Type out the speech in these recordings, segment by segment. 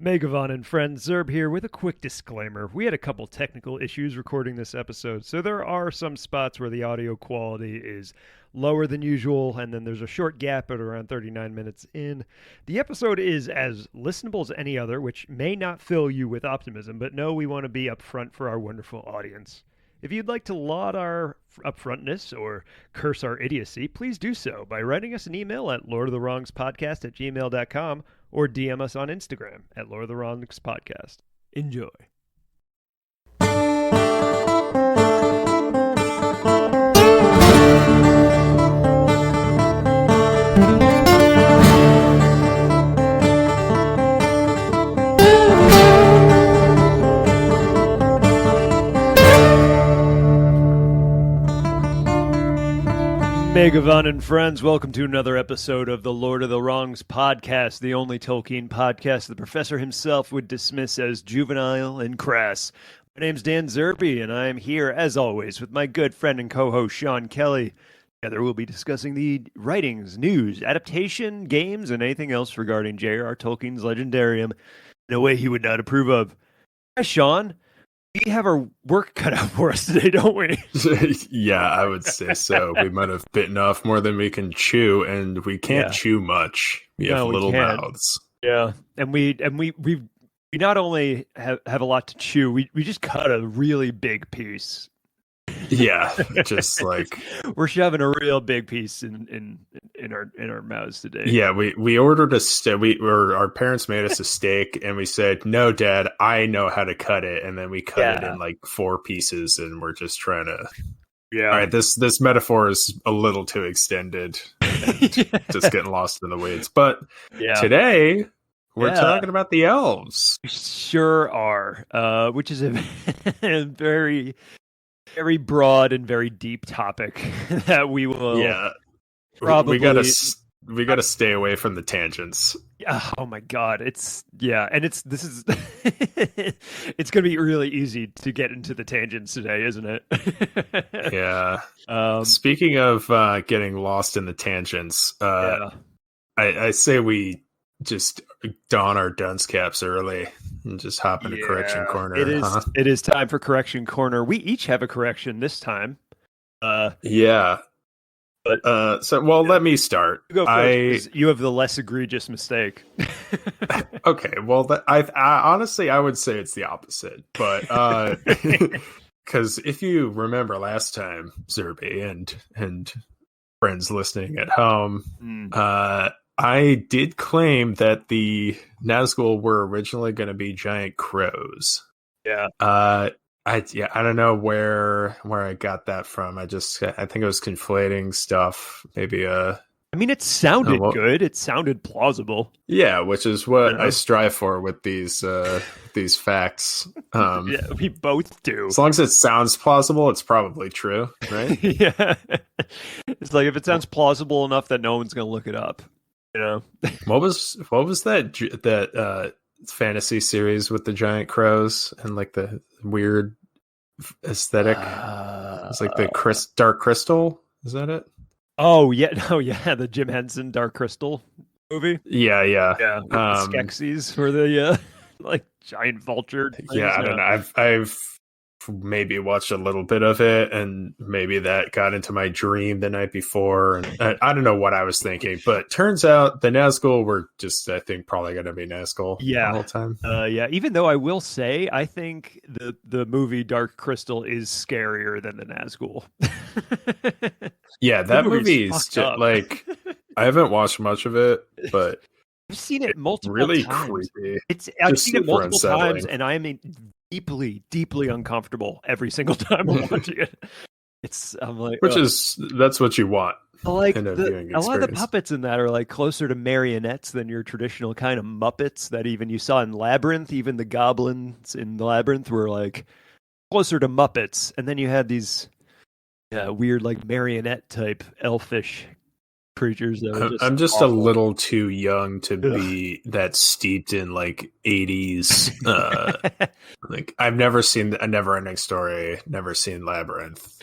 Megavon and friends, Zerb here with a quick disclaimer. We had a couple technical issues recording this episode, so there are some spots where the audio quality is lower than usual, and then there's a short gap at around 39 minutes in. The episode is as listenable as any other, which may not fill you with optimism, but no, we want to be upfront for our wonderful audience. If you'd like to laud our upfrontness or curse our idiocy, please do so by writing us an email at lordofthewrongspodcast@gmail.com or DM us on Instagram at Lord of the Wrongs Podcast. Enjoy. Megavon and friends, welcome to another episode of the Lord of the Wrongs Podcast, the only Tolkien podcast the professor himself would dismiss as juvenile and crass. My name's Dan Zerby, and I am here, as always, with my good friend and co-host Sean Kelley. Together we'll be discussing the writings, news, adaptation, games, and anything else regarding J.R.R. Tolkien's Legendarium in a way he would not approve of. Hi, Sean. We have our work cut out for us today, don't we? Yeah, I would say so. We might have bitten off more than we can chew, and we can't chew much. We have little mouths. Yeah, and we not only have a lot to chew, we just cut a really big piece. Yeah, just like we're shoving a real big piece in our mouths today. Yeah, we ordered a steak. Our parents made us a steak, and we said, "No, Dad, I know how to cut it." And then we cut it in like 4 pieces, and we're just trying to. Yeah. All right, this metaphor is a little too extended, and just getting lost in the weeds. But today we're talking about the elves. We sure are, which is a very, very broad and very deep topic that we will. Yeah. Probably we gotta stay away from the tangents. Oh my god, it's it's gonna be really easy to get into the tangents today, isn't it? Yeah. Speaking of getting lost in the tangents, I say we just don our dunce caps early and just hop into correction corner. It is time for correction corner. We each have a correction this time. Yeah. But let me start. You go first, you have the less egregious mistake. Okay, well, I honestly I would say it's the opposite, but because if you remember last time, Zerby and friends listening at home, I did claim that the Nazgul were originally going to be giant crows. Yeah. I don't know where I got that from. I think I was conflating stuff. Maybe I mean, it sounded good. It sounded plausible. Yeah, which is what I strive for with these facts. Yeah, we both do. As long as it sounds plausible, it's probably true, right? Yeah. It's like if it sounds plausible enough that no one's going to look it up, you know. What was that fantasy series with the giant crows and like the weird aesthetic? It's like the Dark Crystal. Is that it? Oh yeah, the Jim Henson Dark Crystal movie. Yeah. With the Skeksis for the like giant vulture things. Yeah, I don't know. I've maybe watched a little bit of it, and maybe that got into my dream the night before, and I don't know what I was thinking, but turns out the Nazgul were just, I think, probably going to be Nazgul the whole time. Even though I will say, I think the movie Dark Crystal is scarier than the Nazgul. Yeah, that movie is just, like, I haven't watched much of it, but I've seen it multiple really times. Creepy. I've seen it multiple times, and I am deeply, deeply uncomfortable every single time I'm watching it. I'm like, that's what you want. Like a lot of the puppets in that are like closer to marionettes than your traditional kind of Muppets that even you saw in Labyrinth. Even the goblins in Labyrinth were like closer to Muppets, and then you had these weird like marionette type elfish creatures that were I'm just awful. a little too young to be that steeped in like 80s like I've never seen A Never-Ending Story, never seen Labyrinth.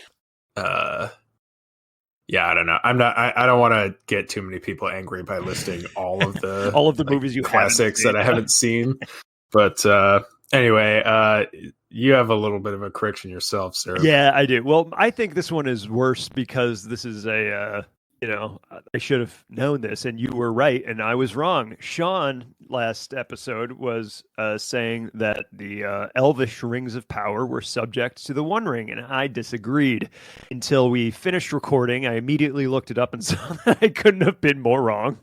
I don't know. I don't want to get too many people angry by listing all of the movies you classics that I haven't seen. But anyway, you have a little bit of a correction yourself, Sarah. Yeah, I do. Well, I think this one is worse because this is a, I should have known this, and you were right, and I was wrong. Sean, last episode, was saying that the elvish rings of power were subject to the One Ring, and I disagreed. Until we finished recording, I immediately looked it up and saw that I couldn't have been more wrong.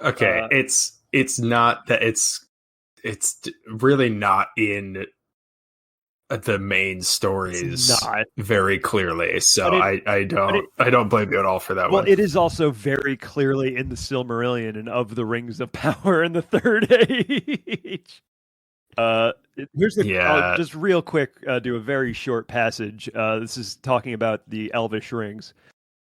Okay, it's not that it's really not in the main stories very clearly, so I don't blame you at all for that one. Well, it is also very clearly in the Silmarillion and of the Rings of Power in the Third Age. Here's the I'll just real quick do a very short passage. This is talking about the elvish rings.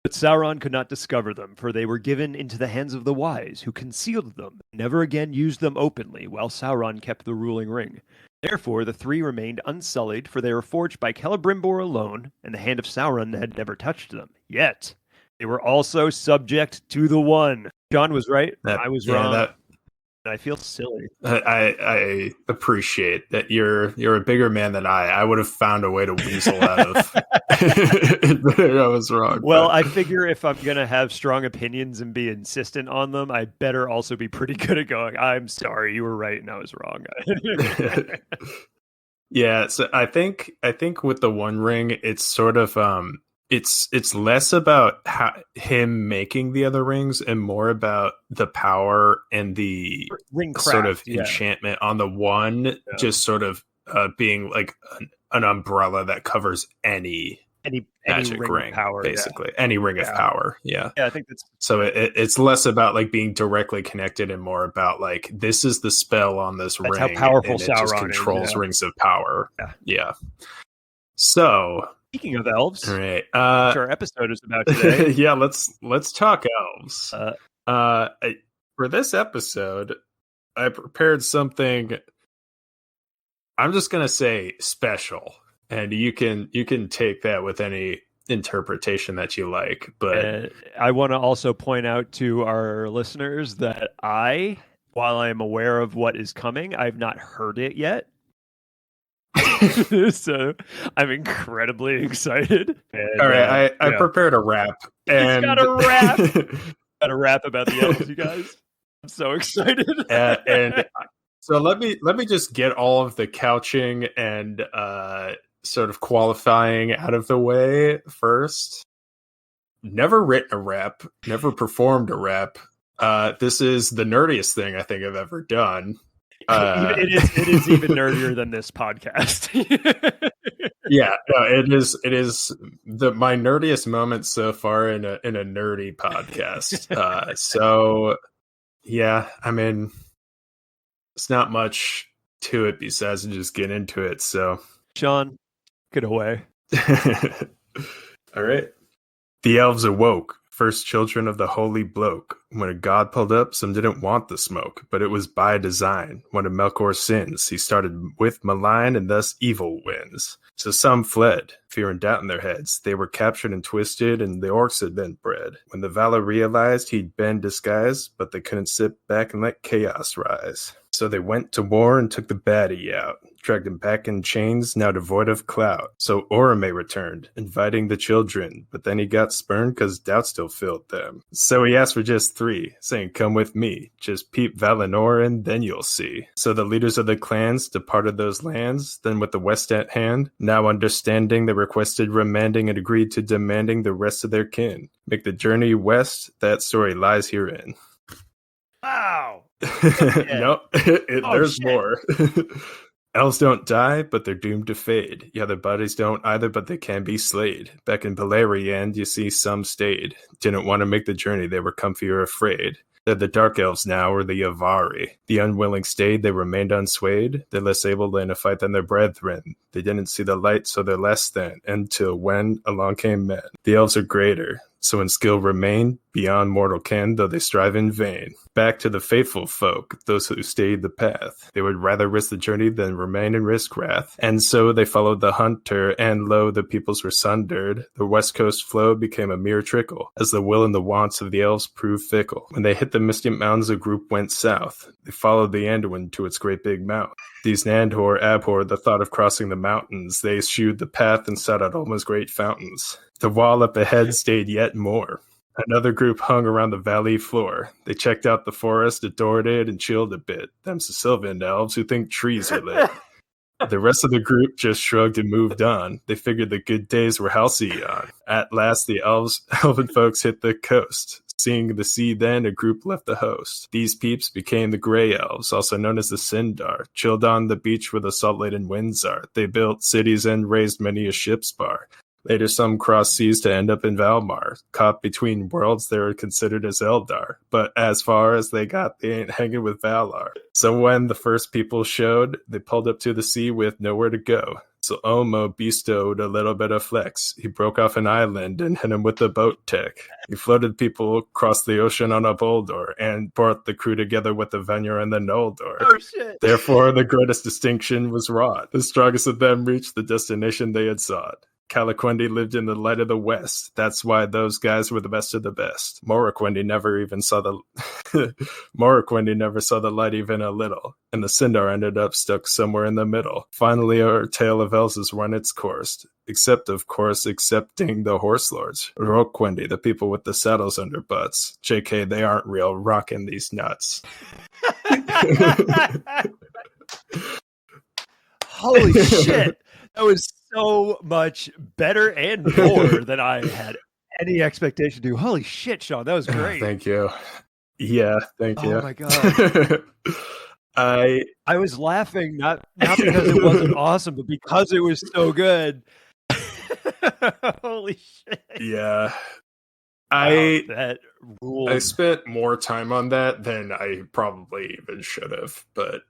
But Sauron could not discover them, for they were given into the hands of the wise, who concealed them, never again used them openly, while Sauron kept the ruling ring. Therefore, the three remained unsullied, for they were forged by Celebrimbor alone, and the hand of Sauron had never touched them. Yet, they were also subject to the One. John was right. I was wrong. I feel silly. I appreciate that you're a bigger man than I. I would have found a way to weasel out of. I was wrong. Well, I figure if I'm gonna have strong opinions and be insistent on them, I better also be pretty good at going, I'm sorry, you were right and I was wrong. Yeah, so I think with the One Ring, it's sort of it's less about him making the other rings and more about the power and the ring sort of enchantment on the one, just sort of being like an umbrella that covers any magic ring power, basically any ring of power. Yeah, I think that's so. It's less about like being directly connected and more about like this is the spell on this ring. How powerful and Sauron it just controls rings of power. Yeah. So. Speaking of elves, all right, which our episode is about today. Yeah, let's talk elves. For this episode, I prepared something. I'm just gonna say special, and you can take that with any interpretation that you like. But I want to also point out to our listeners that while I'm aware of what is coming, I've not heard it yet. So I'm incredibly excited. And, all right, I prepared a rap. And... He's got a rap. Got a rap about the elves, you guys. I'm so excited. And so let me just get all of the couching and sort of qualifying out of the way first. Never written a rap, never performed a rap. This is the nerdiest thing I think I've ever done. It is even nerdier than this podcast. Yeah, no, it is my nerdiest moment so far in a nerdy podcast. So yeah, I mean, it's not much to it besides to just get into it. So Sean, get away. All right. The elves awoke, first children of the holy bloke. When a god pulled up, some didn't want the smoke, but it was by design. One of Melkor's sins, he started with malign, and thus evil wins. So some fled, fear and doubt in their heads. They were captured and twisted, and the orcs had been bred. When the Valar realized he'd been disguised, but they couldn't sit back and let chaos rise. So they went to war and took the baddie out, dragged him back in chains, now devoid of clout. So Orome returned, inviting the children, but then he got spurned because doubt still filled them. So he asked for just 3, saying, come with me, just peep Valinor and then you'll see. So the leaders of the clans departed those lands, then with the west at hand, now understanding they requested remanding and agreed to demanding the rest of their kin. Make the journey west, that story lies herein. Wow! No, there's more. Elves don't die, but they're doomed to fade. Yeah, their bodies don't either, but they can be slayed. Back in Beleriand, you see some stayed. Didn't want to make the journey, they were comfy or afraid. They're the Dark Elves now, or the Yavari. The unwilling stayed, they remained unswayed. They're less able to fight than their brethren. They didn't see the light, so they're less than. Until when along came men. The elves are greater, so in skill remain, beyond mortal ken, though they strive in vain. back to the faithful folk, those who stayed the path. They would rather risk the journey than remain and risk wrath. And so they followed the hunter, and lo, the peoples were sundered. The west coast flow became a mere trickle, as the will and the wants of the elves proved fickle. When they hit the misty mountains, the group went south. They followed the Anduin to its great big mouth. These Nandor abhorred the thought of crossing the mountains. They eschewed the path and sought out Olma's great fountains. The wall up ahead stayed yet more. Another group hung around the valley floor. They checked out the forest, adored it, and chilled a bit. Them's the Sylvan elves who think trees are lit. The rest of the group just shrugged and moved on. They figured the good days were halcyon. At last, the elven folks hit the coast. Seeing the sea then, a group left the host. These peeps became the Grey Elves, also known as the Sindar, chilled on the beach where the salt-laden winds are. They built cities and raised many a ship's bar. Later, some crossed seas to end up in Valmar. Caught between worlds, they were considered as Eldar. But as far as they got, they ain't hanging with Valar. So when the first people showed, they pulled up to the sea with nowhere to go. So Omo bestowed a little bit of flex. He broke off an island and hit him with the boat tech. He floated people across the ocean on a boulder and brought the crew together with the Vanir and the Noldor. Oh, shit. Therefore, the greatest distinction was wrought. The strongest of them reached the destination they had sought. Calaquendi lived in the light of the West. That's why those guys were the best of the best. Morroquendi never saw the light even a little, and the Sindar ended up stuck somewhere in the middle. Finally, our tale of elves has run its course, except, of course, accepting the horse lords. Roquendi, the people with the saddles under butts. JK, they aren't real, rocking these nuts. Holy shit. That was so much better and more than I had any expectation to do. Holy shit, Sean, that was great. Thank you. Yeah, thank you. Oh my god. I was laughing not because it wasn't awesome, but because it was so good. Holy shit. Yeah. That ruled. I spent more time on that than I probably even should have, but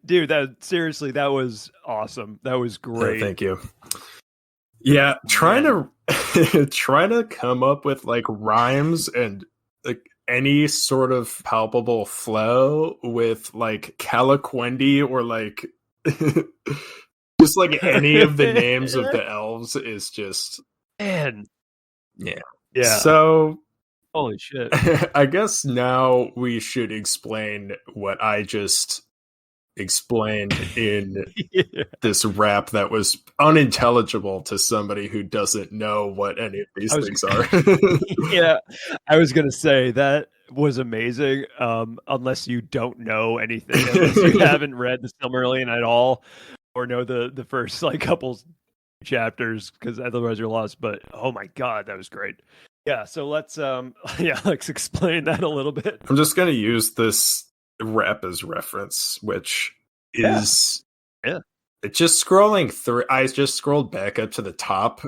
dude, that was awesome. That was great. Thank you. Yeah, trying to come up with like rhymes and like any sort of palpable flow with like Calaquendi or like just like any of the names of the elves is just, man. Yeah. So holy shit. I guess now we should explain what I just explained in this rap that was unintelligible to somebody who doesn't know what any of these things are. Yeah, I was gonna say that was amazing. Unless you don't know anything, unless you haven't read the Silmarillion at all, or know the first like couple chapters, because otherwise you're lost. But oh my god, that was great. Yeah, so let's explain that a little bit. I'm just gonna use this rap as reference, which is it's just scrolling through. I just scrolled back up to the top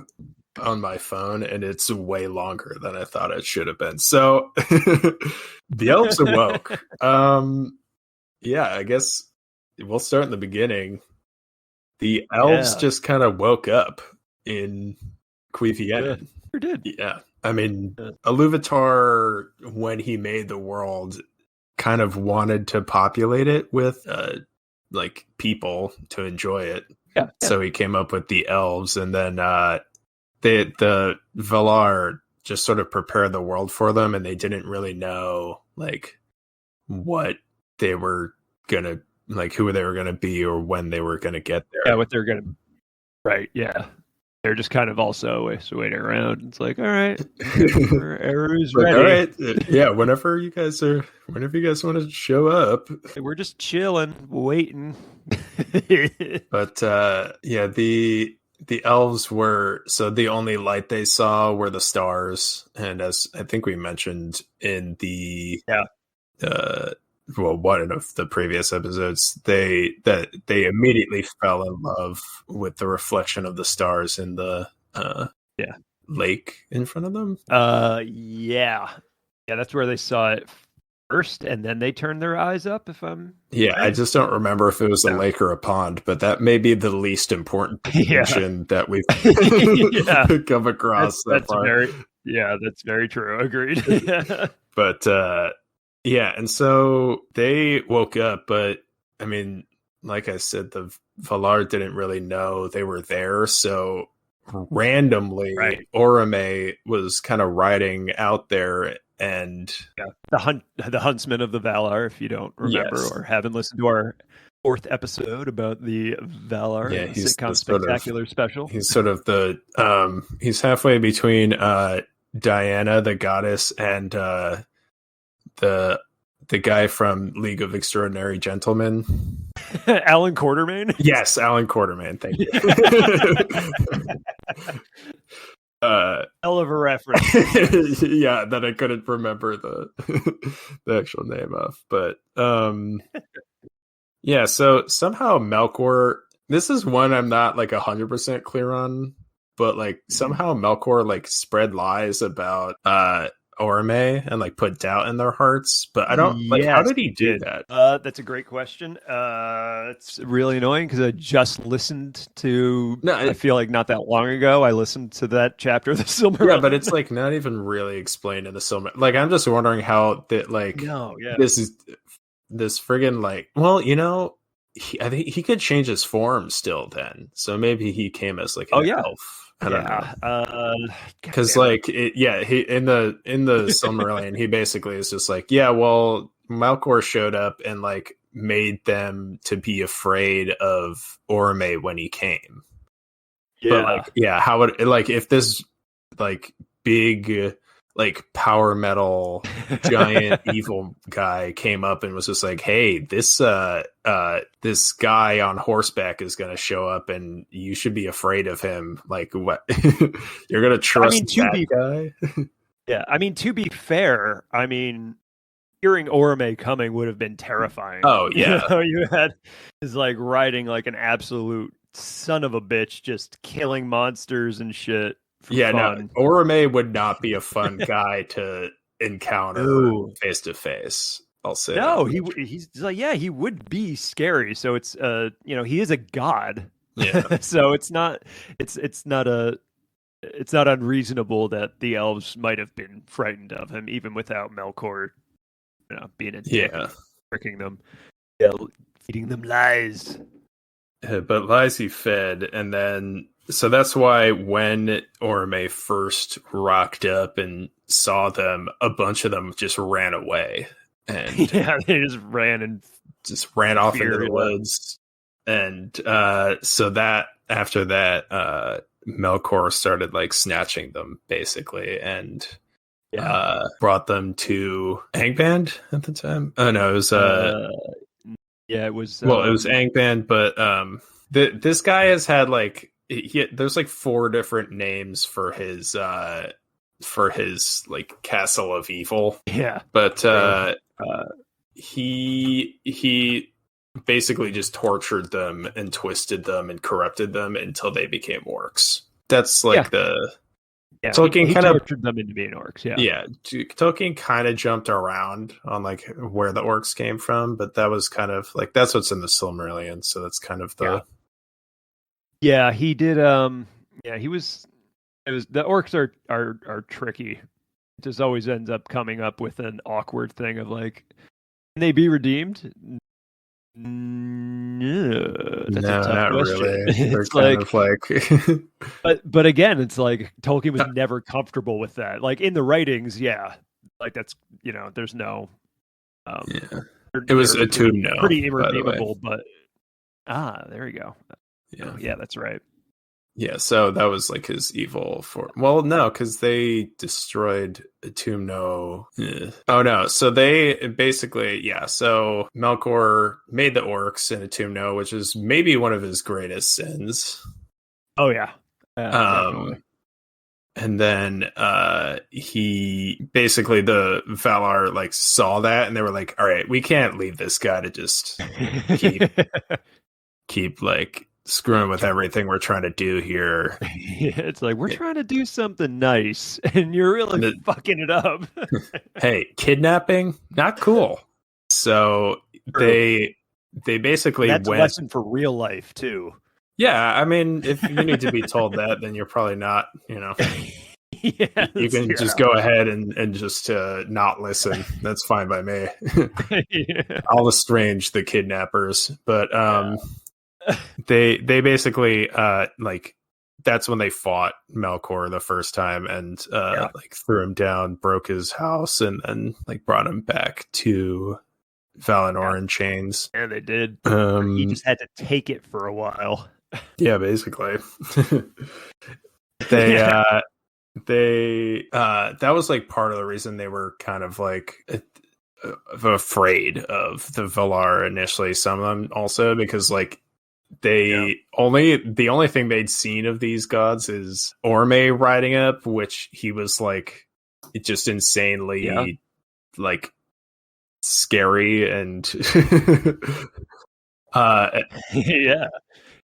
on my phone, and it's way longer than I thought it should have been. So the elves awoke. I guess we'll start in the beginning. The elves just kind of woke up in Cuiviénen. Sure did. Yeah. I mean, Iluvatar, when he made the world, kind of wanted to populate it with like people to enjoy it. Yeah. So he came up with the elves, and then the Valar just sort of prepared the world for them, and they didn't really know like what they were gonna like, who they were gonna be, or when they were gonna get there. Yeah, what they're gonna. Right. Yeah. They're just kind of also waiting around. It's like, all right, Eru's ready. All right, yeah. Whenever you guys want to show up, we're just chilling, waiting. But the elves were, so the only light they saw were the stars, and as I think we mentioned in the one of the previous episodes, they immediately fell in love with the reflection of the stars in the lake in front of them. That's where they saw it first, and then they turned their eyes up. Right. I just don't remember if it was a lake or a pond, but that may be the least important distinction that we've come across. That's Yeah, that's very true. Agreed. But yeah, and so they woke up, but I mean, like I said, the Valar didn't really know they were there, so randomly Right. Orome was kind of riding out there, and the huntsman of the Valar, if you don't remember or haven't listened to our 4th episode about the Valar he's sitcom spectacular special. He's sort of the he's halfway between Diana the goddess and the guy from League of Extraordinary Gentlemen. Alan Quartermain? Yes, Alan Quartermain. Thank you. Hell of a reference. Yeah, that I couldn't remember the actual name of. But yeah, so somehow Melkor, this is one I'm not like 100% clear on, but like somehow Melkor like spread lies about Orome and like put doubt in their hearts, but I don't like how did he do that? That's a great question. It's really annoying because I just listened to I feel like not that long ago I listened to that chapter of the Silmarillion. Yeah, but it's like not even really explained in the Silmarillion. Like I'm just wondering how that like this is this friggin' like, well, you know, I think he could change his form still then, so maybe he came as like an elf. I don't know. Because like he in the Silmarillion, he basically is just like, yeah, well, Melkor showed up and like made them to be afraid of Orome when he came. But like, how would like if this like big like power metal giant evil guy came up and was just like, hey, this this guy on horseback is gonna show up and you should be afraid of him, like what? You're gonna trust that guy? Yeah, I mean, to be fair, I mean, hearing Orome coming would have been terrifying. Oh yeah. You had is like riding like an absolute son of a bitch, just killing monsters and shit. Yeah, fun. No, Orome would not be a fun guy to encounter face to face. I'll say. No, he's like, yeah, he would be scary. So it's you know, he is a god. Yeah. So it's not unreasonable that the elves might have been frightened of him, even without Melkor, you know, being a tricking them, feeding them lies. But lies he fed, and then so that's why when Orome first rocked up and saw them, a bunch of them just ran away. And they just ran off into the woods. And so that after that, Melkor started like snatching them basically, and brought them to Angband at the time. Oh no, it was it was. Well, it was Angband, but this guy has had like there's like 4 different names for his like Castle of Evil. Yeah, but he basically just tortured them and twisted them and corrupted them until they became orcs. That's like Tolkien he kind of tortured them into being orcs. Yeah, Tolkien kind of jumped around on like where the orcs came from, but that was kind of like that's what's in the Silmarillion, so that's kind of the he did. He was. It was the orcs are tricky. It just always ends up coming up with an awkward thing of like, can they be redeemed? No, that's a tough question. Really. It's like, but again, it's like Tolkien was never comfortable with that. Like in the writings, like that's there's no. It was a tomb no, pretty irredeemable, but there we go. Yeah, that's right. Yeah, so that was like his evil form. Well, no, because they destroyed Atumno. Oh no, so they basically, so Melkor made the orcs in Atumno, which is maybe one of his greatest sins. Oh yeah. Definitely. And then he basically the Valar like saw that and they were like, all right, we can't leave this guy to just keep like screwing with everything we're trying to do here. It's like we're trying to do something nice and you're really fucking it up. Hey, kidnapping, not cool. So they basically that's a lesson for real life too. Yeah, I mean, if you need to be told that, then you're probably not, You can just go ahead and just not listen. That's fine by me. I'll estrange the kidnappers, but they basically like that's when they fought Melkor the first time and like threw him down, broke his house, and like brought him back to Valinor in chains. Yeah, they did. He just had to take it for a while. Yeah, basically. That was like part of the reason they were kind of like afraid of the Valar initially. Some of them also because like the only thing they'd seen of these gods is Orme riding up, which he was like just insanely like scary and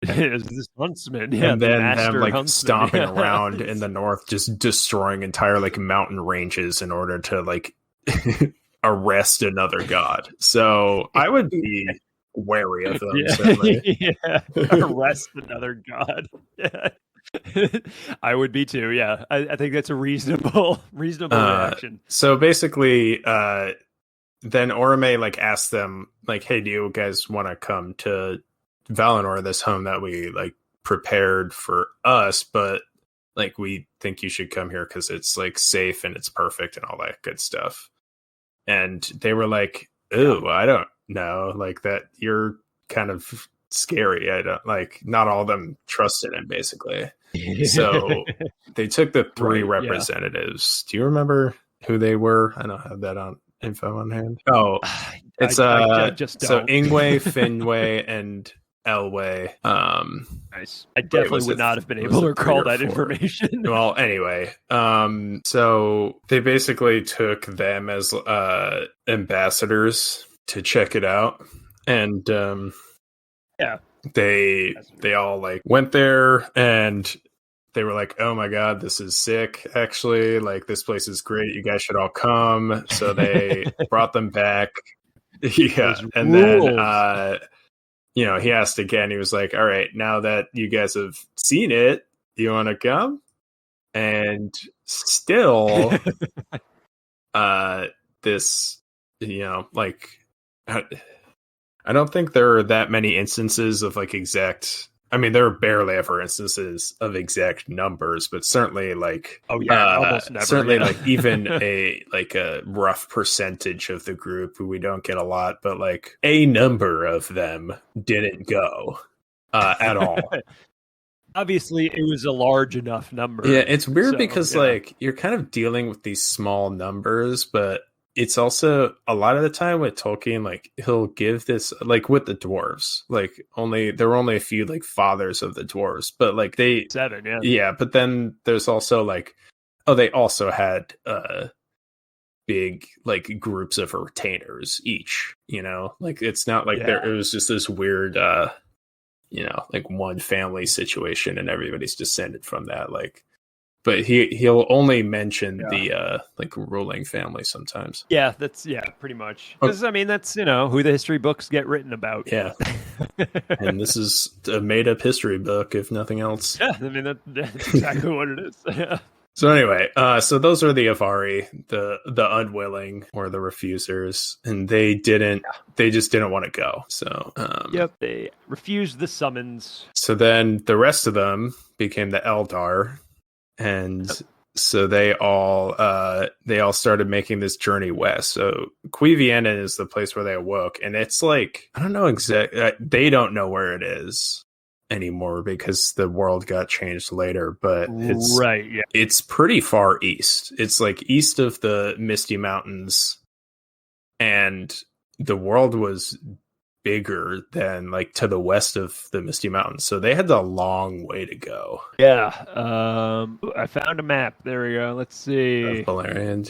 this huntsman, and then them like huntsman. Stomping around in the north, just destroying entire like mountain ranges in order to like arrest another god. So I would be wary of them. Certainly. Arrest another god. I would be too. Yeah, I think that's a reasonable reaction. So basically, then Orome like asked them like, "Hey, do you guys want to come to Valinor, this home that we like prepared for us, but like we think you should come here because it's like safe and it's perfect and all that good stuff." And they were like, "Ooh, I don't know, like that you're kind of scary. I don't like." Not all of them trusted him, basically. So they took the three representatives. Do you remember who they were? I don't have that on info on hand. Oh, it's I just don't. So Ingwe, Finwë, and Elwë. Nice. I definitely would not have been able to recall that information. Well, anyway, so they basically took them as ambassadors to check it out, and they all like went there and they were like, "Oh my god, this is sick, actually, like this place is great, you guys should all come." So they brought them back. And then you know, he asked again, he was like, "All right, now that you guys have seen it, do you want to come?" And still this, you know, like I don't think there are that many instances of like exact. I mean, there are barely ever instances of exact numbers, but certainly like almost never. Certainly like even a rough percentage of the group. We don't get a lot, but like a number of them didn't go at all. Obviously, it was a large enough number. Yeah, it's weird because like you're kind of dealing with these small numbers, but it's also a lot of the time with Tolkien, like he'll give this like with the dwarves, like there were only a few like fathers of the dwarves, but like 7, but then there's also like, oh, they also had big like groups of retainers each, you know, like it's not like it was just this weird you know, like one family situation and everybody's descended from that, like. But he'll only mention the like ruling family sometimes. Yeah, that's pretty much. Because I mean, that's, you know, who the history books get written about. Yeah, and this is a made up history book, if nothing else. Yeah, I mean that's exactly what it is. Yeah. So anyway, so those are the Avari, the unwilling or the refusers, and they just didn't want to go. So they refused the summons. So then the rest of them became the Eldar. And so they all started making this journey west. So Cuiviénen is the place where they awoke, and it's like I don't know exactly. They don't know where it is anymore because the world got changed later. But it's pretty far east. It's like east of the Misty Mountains, and the world was bigger than like to the west of the Misty Mountains, so they had a long way to go. I found a map. There we go. Let's see. Valerians,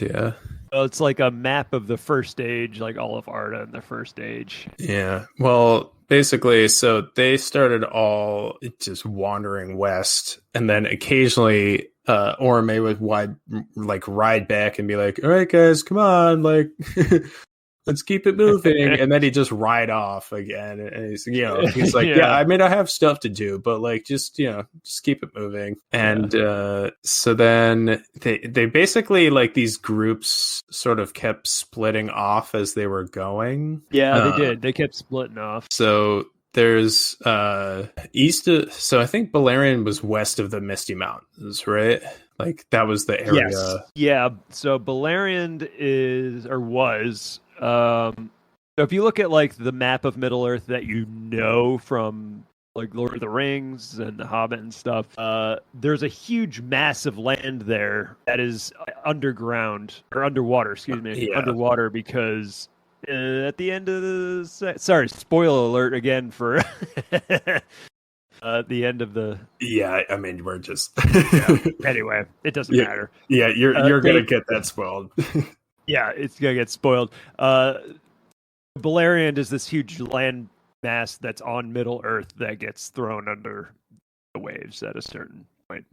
well, it's like a map of the first age, like all of Arda in the first age. Yeah, well, basically, so they started all just wandering west, and then occasionally Orome would ride back and be like, "All right, guys, come on, like let's keep it moving. And then he just ride off again. And he's like, yeah, I mean, I have stuff to do, but like, just keep it moving. And so then they basically, like, these groups sort of kept splitting off as they were going. Yeah, they did. They kept splitting off. So there's east of, so I think Balerion was west of the Misty Mountains, right? Like that was the area. Yes. Yeah. So Balerion was. So if you look at like the map of Middle Earth that you know from like Lord of the Rings and The Hobbit and stuff, there's a huge mass of land there that is underground or underwater. Excuse me, underwater because. At the end of the sorry, spoiler alert again for the end of the. Yeah, I mean we're just. Anyway, it doesn't matter. Yeah, you're gonna get that spoiled. Yeah, it's gonna get spoiled. Balerion is this huge land mass that's on Middle Earth that gets thrown under the waves at a certain point.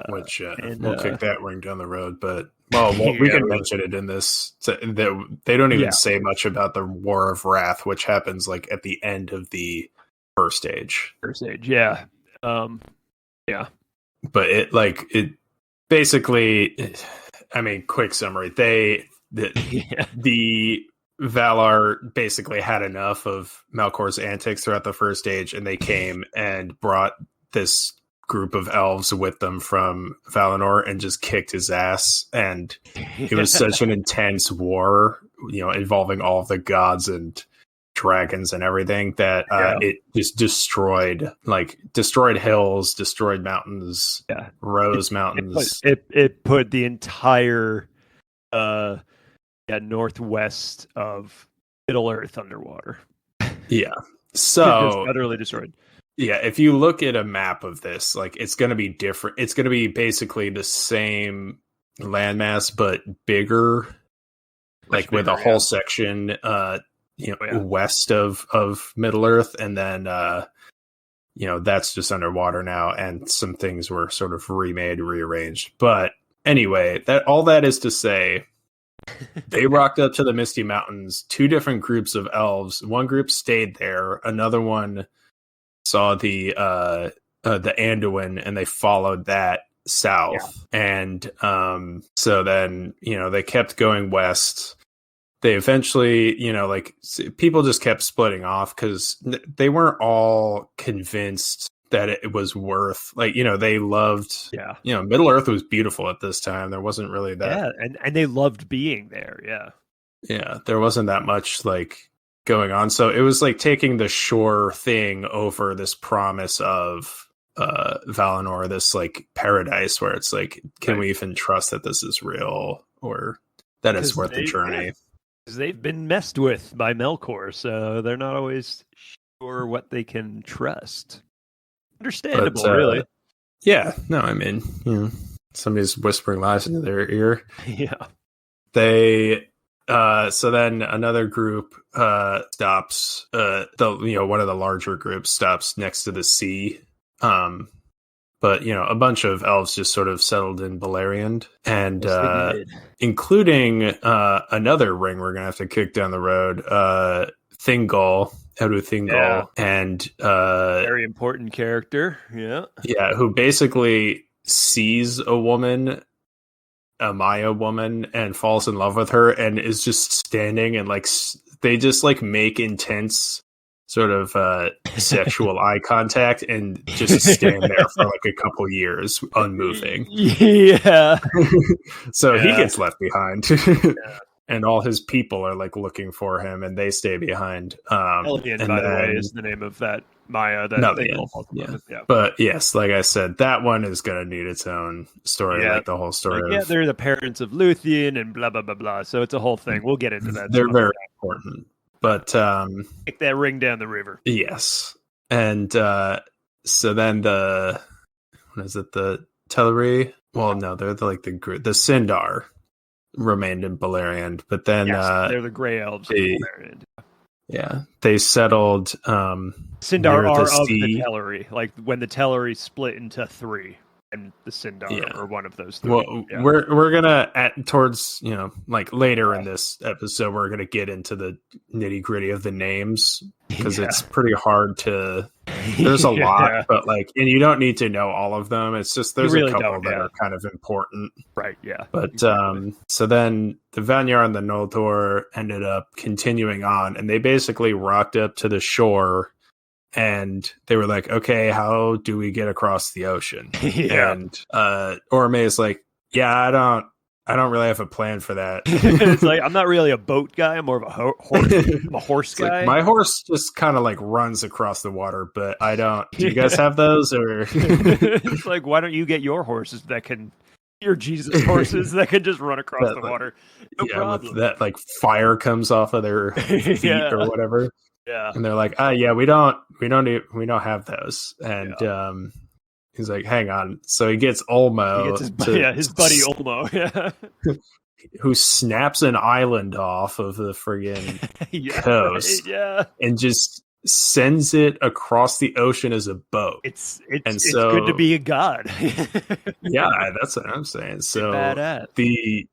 Which we'll kick that ring down the road, but we can mention it in this. They don't even say much about the War of Wrath, which happens like at the end of the first age. Yeah. But it basically, I mean, quick summary. The Valar basically had enough of Melkor's antics throughout the first age, and they came and brought this group of elves with them from Valinor and just kicked his ass. And it was such an intense war, involving all of the gods and dragons and everything that it just destroyed hills, destroyed mountains, rose mountains. It put the entire northwest of Middle Earth underwater. Yeah. So utterly destroyed. Yeah, if you look at a map of this, like it's going to be different. It's going to be basically the same landmass, but bigger, like with a whole section, west of Middle Earth, and then that's just underwater now, and some things were sort of remade, rearranged. But anyway, all that is to say, they rocked up to the Misty Mountains. Two different groups of elves. One group stayed there. Another one saw the Anduin, and they followed that south. And so then they kept going west. They eventually people just kept splitting off because they weren't all convinced that it was worth, they loved Middle Earth was beautiful at this time. There wasn't really that and they loved being there. There wasn't that much going on. So it was like taking the sure thing over this promise of Valinor, this paradise where it's can we even trust that this is real or that it's worth the journey? Because they've been messed with by Melkor, so they're not always sure what they can trust. Understandable, really. Yeah, no, I mean, somebody's whispering lies into their ear. Yeah. They so then another group stops. One of the larger groups stops next to the sea. But a bunch of elves just sort of settled in Balerion, and including another ring we're gonna have to kick down the road. Thingol, Eru Thingol, and very important character. Yeah, who basically sees a woman, a Maya woman, and falls in love with her, and is just standing and they just make intense sort of sexual eye contact and just stand there for a couple years unmoving. Yeah. So he gets left behind. And all his people are looking for him, and they stay behind. Eldian, by the way, is the name of that Maya. But yes, like I said, that one is going to need its own story, the whole story. They're the parents of Luthien and blah blah blah blah. So it's a whole thing. We'll get into that. They're very important. But take that ring down the river. Yes, and so then the Teleri? Well, no, they're the Sindar remained in Balerion, but then they're the Grey Elves of Balerion. Yeah, they settled. Sindar are of the Teleri, when the Teleri split into three. and the Sindar, or one of those three. Well, we're gonna towards like later in this episode, we're gonna get into the nitty gritty of the names because it's pretty hard to. There's a lot, but and you don't need to know all of them. It's just there's a couple that are kind of important, right? Yeah, but so then the Vanyar and the Noldor ended up continuing on, and they basically rocked up to the shore. And they were like, okay, how do we get across the ocean? And Orome is like, yeah, I don't really have a plan for that. It's like, I'm not really a boat guy. I'm more of a horse. I'm a horse guy. Like, my horse just kind of runs across the water, but I don't. Do you guys have those? Or it's like, why don't you get your horses that can, your Jesus horses that can just run across the water? No problem. With that fire comes off of their feet or whatever. Yeah, and they're like, we don't have those. And he's like, hang on. So he gets Ulmo. He gets his buddy Ulmo. Who snaps an island off of the friggin' coast. Yeah, and just sends it across the ocean as a boat. It's good to be a god. Yeah, that's what I'm saying. So badass. The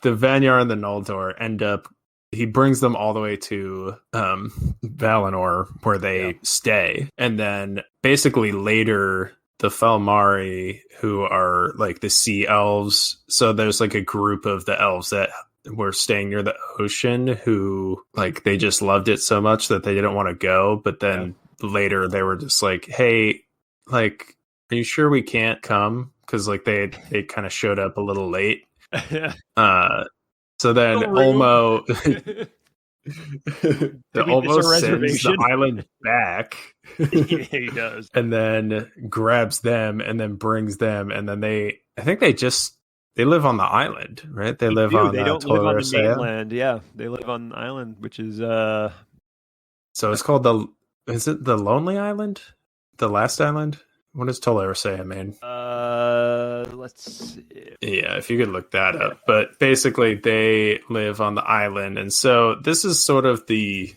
Vanyar and the Noldor end up. He brings them all the way to Valinor, where they stay. And then basically later, the Felmari, who are the sea elves. So there's a group of the elves that were staying near the ocean who they just loved it so much that they didn't want to go. But then later they were just like, hey, are you sure we can't come? Because they kind of showed up a little late. So then Ulmo sends the island back. He does. And then grabs them and then brings them. And then I think they live on the island, right? They live on they don't live on the mainland. Yeah, they live on the island, which is so it's called is it the Lonely Island? The last island? What does Tolkien mean? Let's see. Yeah, if you could look that up. But basically, they live on the island, and so this is sort of that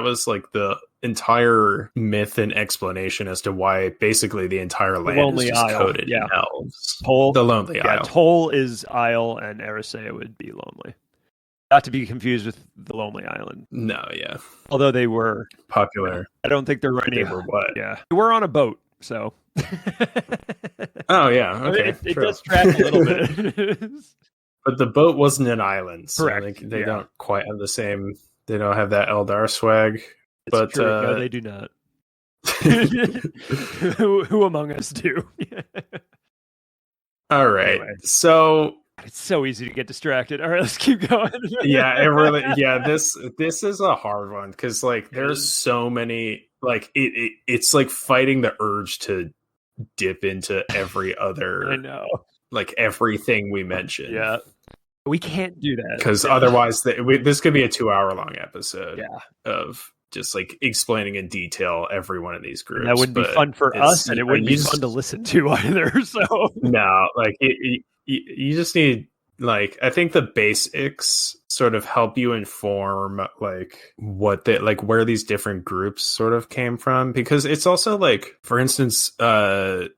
was the entire myth and explanation as to why basically the entire land is just coated in elves. The Lonely Isle. Tol is Isle, and Erisea would be lonely. Not to be confused with the Lonely Island. No, yeah. Although they were popular. I don't think they're running. They were what? Yeah, they were on a boat. So. Oh yeah, okay. It does track a little bit, but the boat wasn't an island. So correct. They don't quite have the same. They don't have that Eldar swag. It's true. No, they do not. Who among us do? All right. Anyway. So it's so easy to get distracted. All right, let's keep going. Yeah, it really. Yeah, this is a hard one because there's so many. It's fighting the urge to dip into every other. I know. Everything we mentioned. Yeah, we can't do that because otherwise, this could be a 2-hour-long episode. Yeah, of just explaining in detail every one of these groups. And that wouldn't be fun for us, and it wouldn't be fun to listen to either. So no, you just need. I think the basics sort of help you inform what where these different groups sort of came from, because it's also for instance, I'm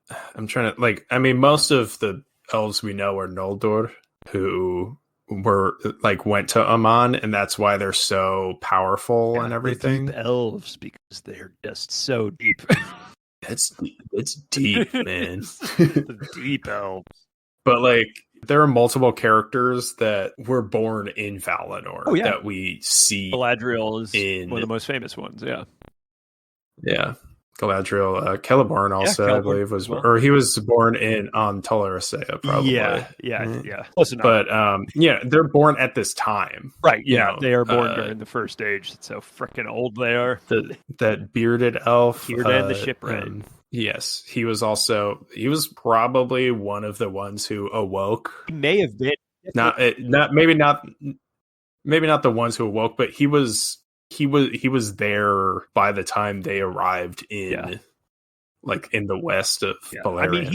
trying to most of the elves we know are Noldor who were went to Aman, and that's why they're so powerful and everything. The elves, because they're just so deep. It's deep, man. The deep elves. But there are multiple characters that were born in Valinor that we see. Galadriel is one of the most famous ones. Yeah. Yeah. Galadriel, Celeborn also, I believe, was, or he was born on Tol Eressëa, probably. Yeah. Close enough. But they're born at this time, right? Yeah, they are born during the first age. That's how freaking old they are. That bearded elf, Bearded the shipwright. Yes, he was probably one of the ones who awoke. He may have been maybe not the ones who awoke, but he was there by the time they arrived in in the west of Beleriand.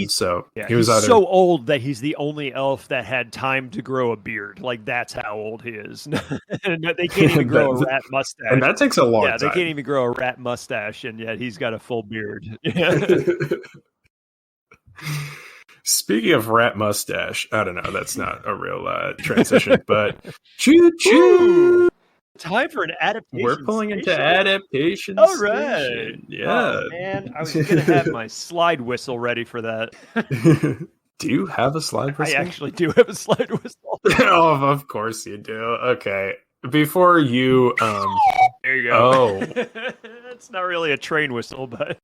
He was so old that he's the only elf that had time to grow a beard. That's how old he is. They can't even grow a rat mustache, and that takes a long time. Yeah, they can't even grow a rat mustache, and yet he's got a full beard. Speaking of rat mustache, I don't know. That's not a real transition, but choo choo. Time for an adaptation. We're pulling into adaptation. All right. Station. Yeah. Oh, man, I was gonna have my slide whistle ready for that. Do you have a slide whistle? I actually do have a slide whistle. Oh, of course you do. Okay. Before you there you go. Oh. It's not really a train whistle, but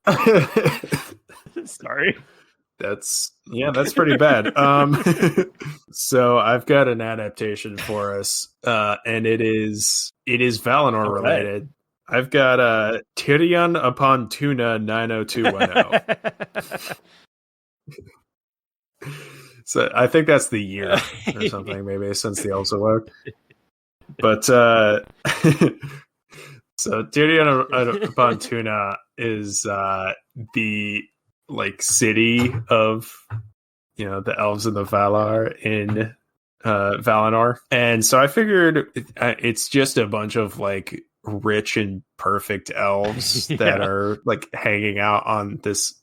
sorry. That's pretty bad. So I've got an adaptation for us, and it is Valinor related. Right. I've got Tyrion upon Tuna 90210. So I think that's the year or something, maybe, since the elves awoke. But so Tyrion upon Tuna is the city of the elves and the Valar in Valinor, and so I figured it's just a bunch of rich and perfect elves that are hanging out on this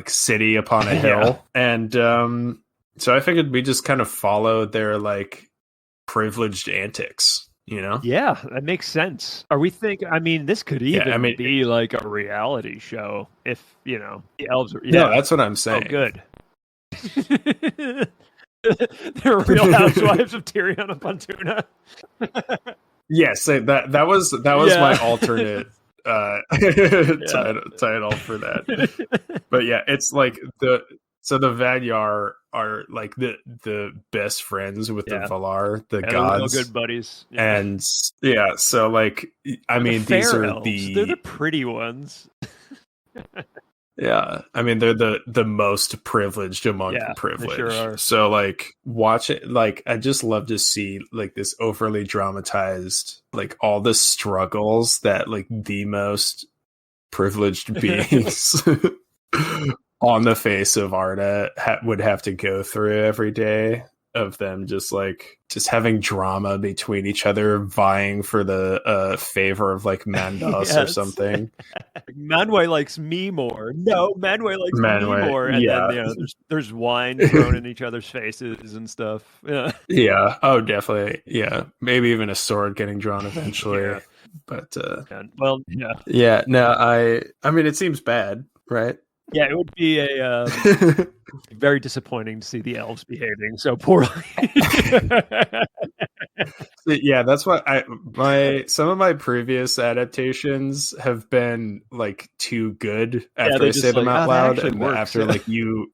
city upon a hill, and so I figured we just kind of follow their privileged antics. Yeah, that makes sense. Are we thinking? I mean, this could even be a reality show if the elves. No, that's what I'm saying. Oh, good. They're Real Housewives of Tyrion upon Tuna. Yes, that was my alternate title for that. But yeah, it's the Vanyar are the best friends with the Valar, the gods, real good buddies, and so I mean, these are elves. They're the pretty ones. Yeah, I mean, they're the most privileged among the privileged. Sure are. So watch it. I just love to see this overly dramatized all the struggles that the most privileged beings on the face of Arda would have to go through every day, of them just having drama between each other, vying for the favor of Mandos or something. Manwë likes me more. No, Manwë likes me more. And then there's wine thrown in each other's faces and stuff. Yeah. Yeah. Oh, definitely. Yeah. Maybe even a sword getting drawn eventually. Yeah. But yeah. No, I mean, it seems bad, right? Yeah, it would be a very disappointing to see the elves behaving so poorly. Yeah, that's what some of my previous adaptations have been too good after I say them out loud, and after you'll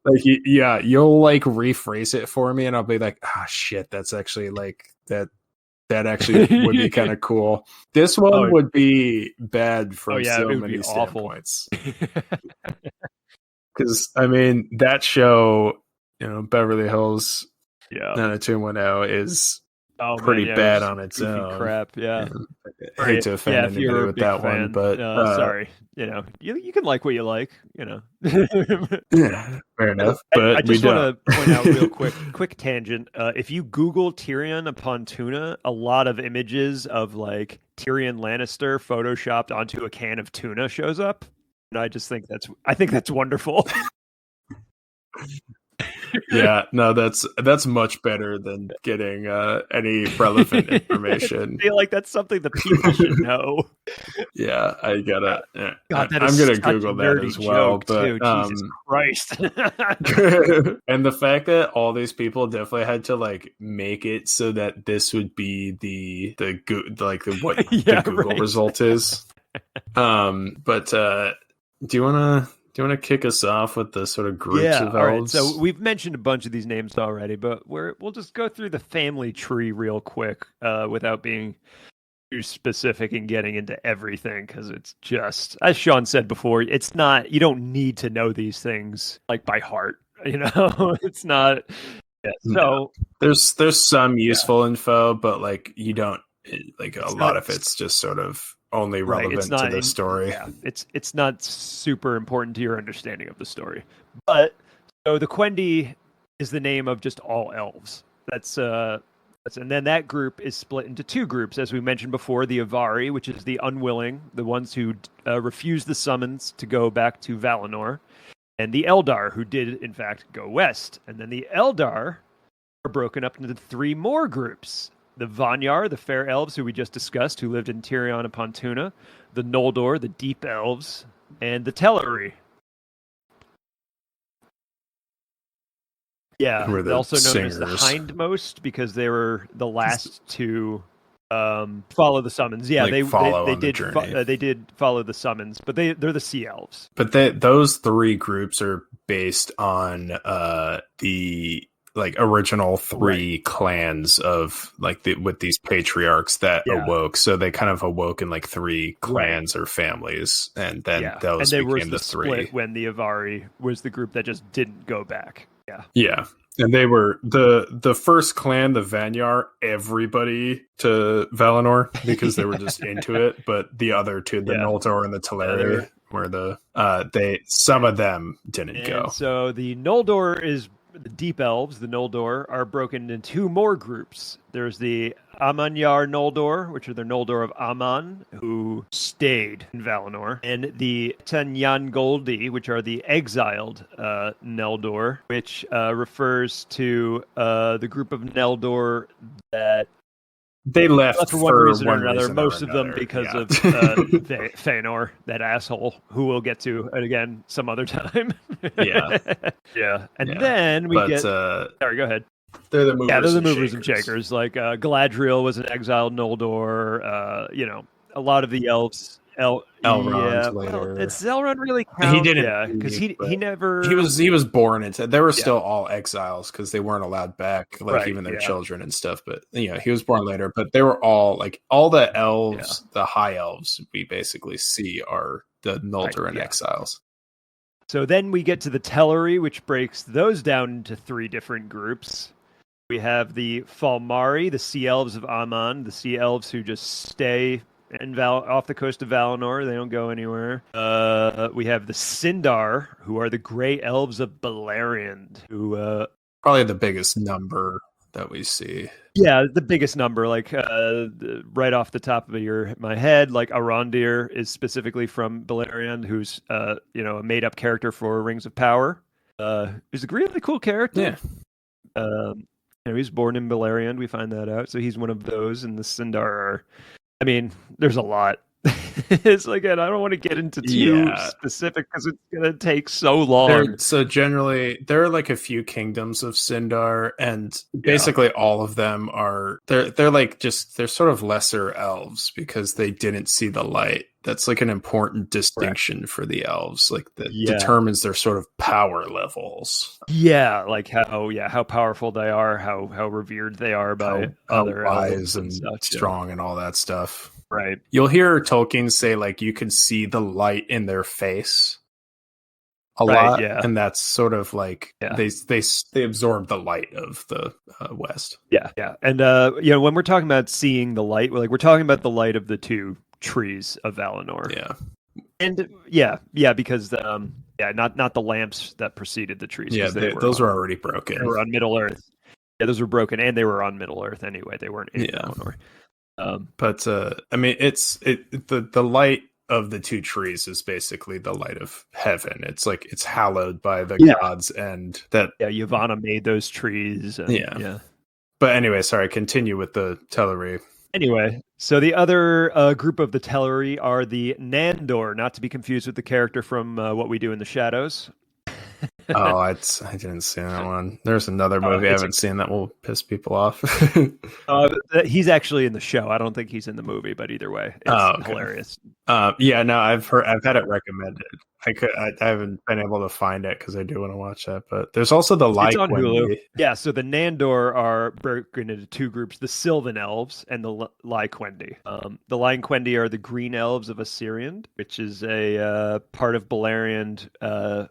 rephrase it for me, and I'll be like, shit, that's actually that actually would be kind of cool. This one would be bad from so many standpoints. Because I mean, that show, Beverly Hills 90210 is pretty bad on its own. Crap, yeah. I hate to offend anybody with that fan, one, but sorry, you can like what you like, Yeah, fair enough. But I just want to point out real quick tangent. If you Google Tyrion upon Tuna, a lot of images of Tyrion Lannister photoshopped onto a can of tuna shows up. And I just think that's wonderful. Yeah, no, that's much better than getting any relevant information. I feel like that's something the people should know. Yeah, I gotta. God, I'm gonna Google that as well. But Jesus Christ! And the fact that all these people definitely had to make it so that this would be the Google result is. But do you want to kick us off with the sort of groups of elves? All right. So we've mentioned a bunch of these names already, but we'll just go through the family tree real quick without being too specific and getting into everything, because it's just, as Sean said before, it's not, you don't need to know these things by heart. It's not. Yeah, so there's some useful info, but you don't a lot of it's just sort of only relevant to the story. Yeah, it's not super important to your understanding of the story. But so the Quendi is the name of just all elves. And then that group is split into two groups, as we mentioned before: the Avari, which is the unwilling, the ones who refuse the summons to go back to Valinor, and the Eldar, who did, in fact, go west. And then the Eldar are broken up into 3 more groups. The Vanyar, the fair elves who we just discussed, who lived in Tirion upon Tuna, the Noldor, the deep elves, and the Teleri. Yeah, also known as the hindmost because they were the last to follow the summons. Yeah, they did follow the summons, but they're the sea elves. But those 3 groups are based on the original 3 clans of with these patriarchs that awoke. So they kind of awoke in 3 clans or families, and then those became the 3. Split when the Avari was the group that just didn't go back. Yeah. And they were the first clan, the Vanyar, everybody to Valinor because they were just into it. But the other 2, the Noldor and the Teleri, were some of them didn't go. So the Noldor is the deep elves. The Noldor are broken into 2 more groups. There's the Amanyar Noldor, which are the Noldor of Aman, who stayed in Valinor, and the Tanyangoldi, which are the exiled Neldor, which refers to the group of Neldor that they left for one reason or another. Most of them because of Fëanor, that asshole, who we'll get to again some other time. Yeah. And then we get. Sorry, go ahead. They're the movers. Yeah, they're the movers and shakers. Like Galadriel was an exiled Noldor. A lot of the elves. Elrond later. Well, it's Elrond really count? He didn't, because he never. He was born into. They were still all exiles because they weren't allowed back, even their children and stuff. But he was born later. But they were all all the elves, the high elves we basically see are the Noldor and exiles. So then we get to the Teleri, which breaks those down into 3 different groups. We have the Falmari, the sea elves of Aman, the sea elves who just stay off the coast of Valinor. They don't go anywhere. We have the Sindar, who are the gray elves of Beleriand, who probably the biggest number that we see. Yeah, the biggest number, right off the top of my head, Arondir is specifically from Beleriand, who's a made-up character for Rings of Power. He's a really cool character. Yeah. He was born in Beleriand. We find that out, so he's one of those. And the Sindar are. I mean, there's a lot. It's I don't want to get into too specific because it's going to take so long. So generally, there are a few kingdoms of Sindar, and basically all of them are they're sort of lesser elves because they didn't see the light. That's an important distinction for the elves, that determines their sort of power levels. Yeah, how powerful they are, how revered they are by other wise and strong and all that stuff. Right. You'll hear Tolkien say you can see the light in their face a lot, and that's sort of they absorb the light of the West. Yeah. And when we're talking about seeing the light, we're talking about the light of the 2 trees of Valinor. Yeah. And because not the lamps that preceded the trees. Yeah, those were already broken. They were on Middle Earth. Yeah, those were broken, and they were on Middle Earth anyway. They weren't in Valinor. But I mean, the light of the 2 trees is basically the light of heaven. It's it's hallowed by the gods, and that Yavanna made those trees. And, But anyway, sorry. Continue with the Teleri. Anyway, so the other group of the Teleri are the Nandor, not to be confused with the character from What We Do in the Shadows. I didn't see that one. There's another movie I haven't seen that will piss people off. He's actually in the show. I don't think he's in the movie, but either way, it's hilarious. I've had it recommended. I haven't been able to find it because I do want to watch that. But there's also the Hulu. Yeah, so the Nandor are broken into 2 groups: the Sylvan Elves and the Lyquendi. The Lyquendi are the green elves of Assyrian, which is a part of Beleriand.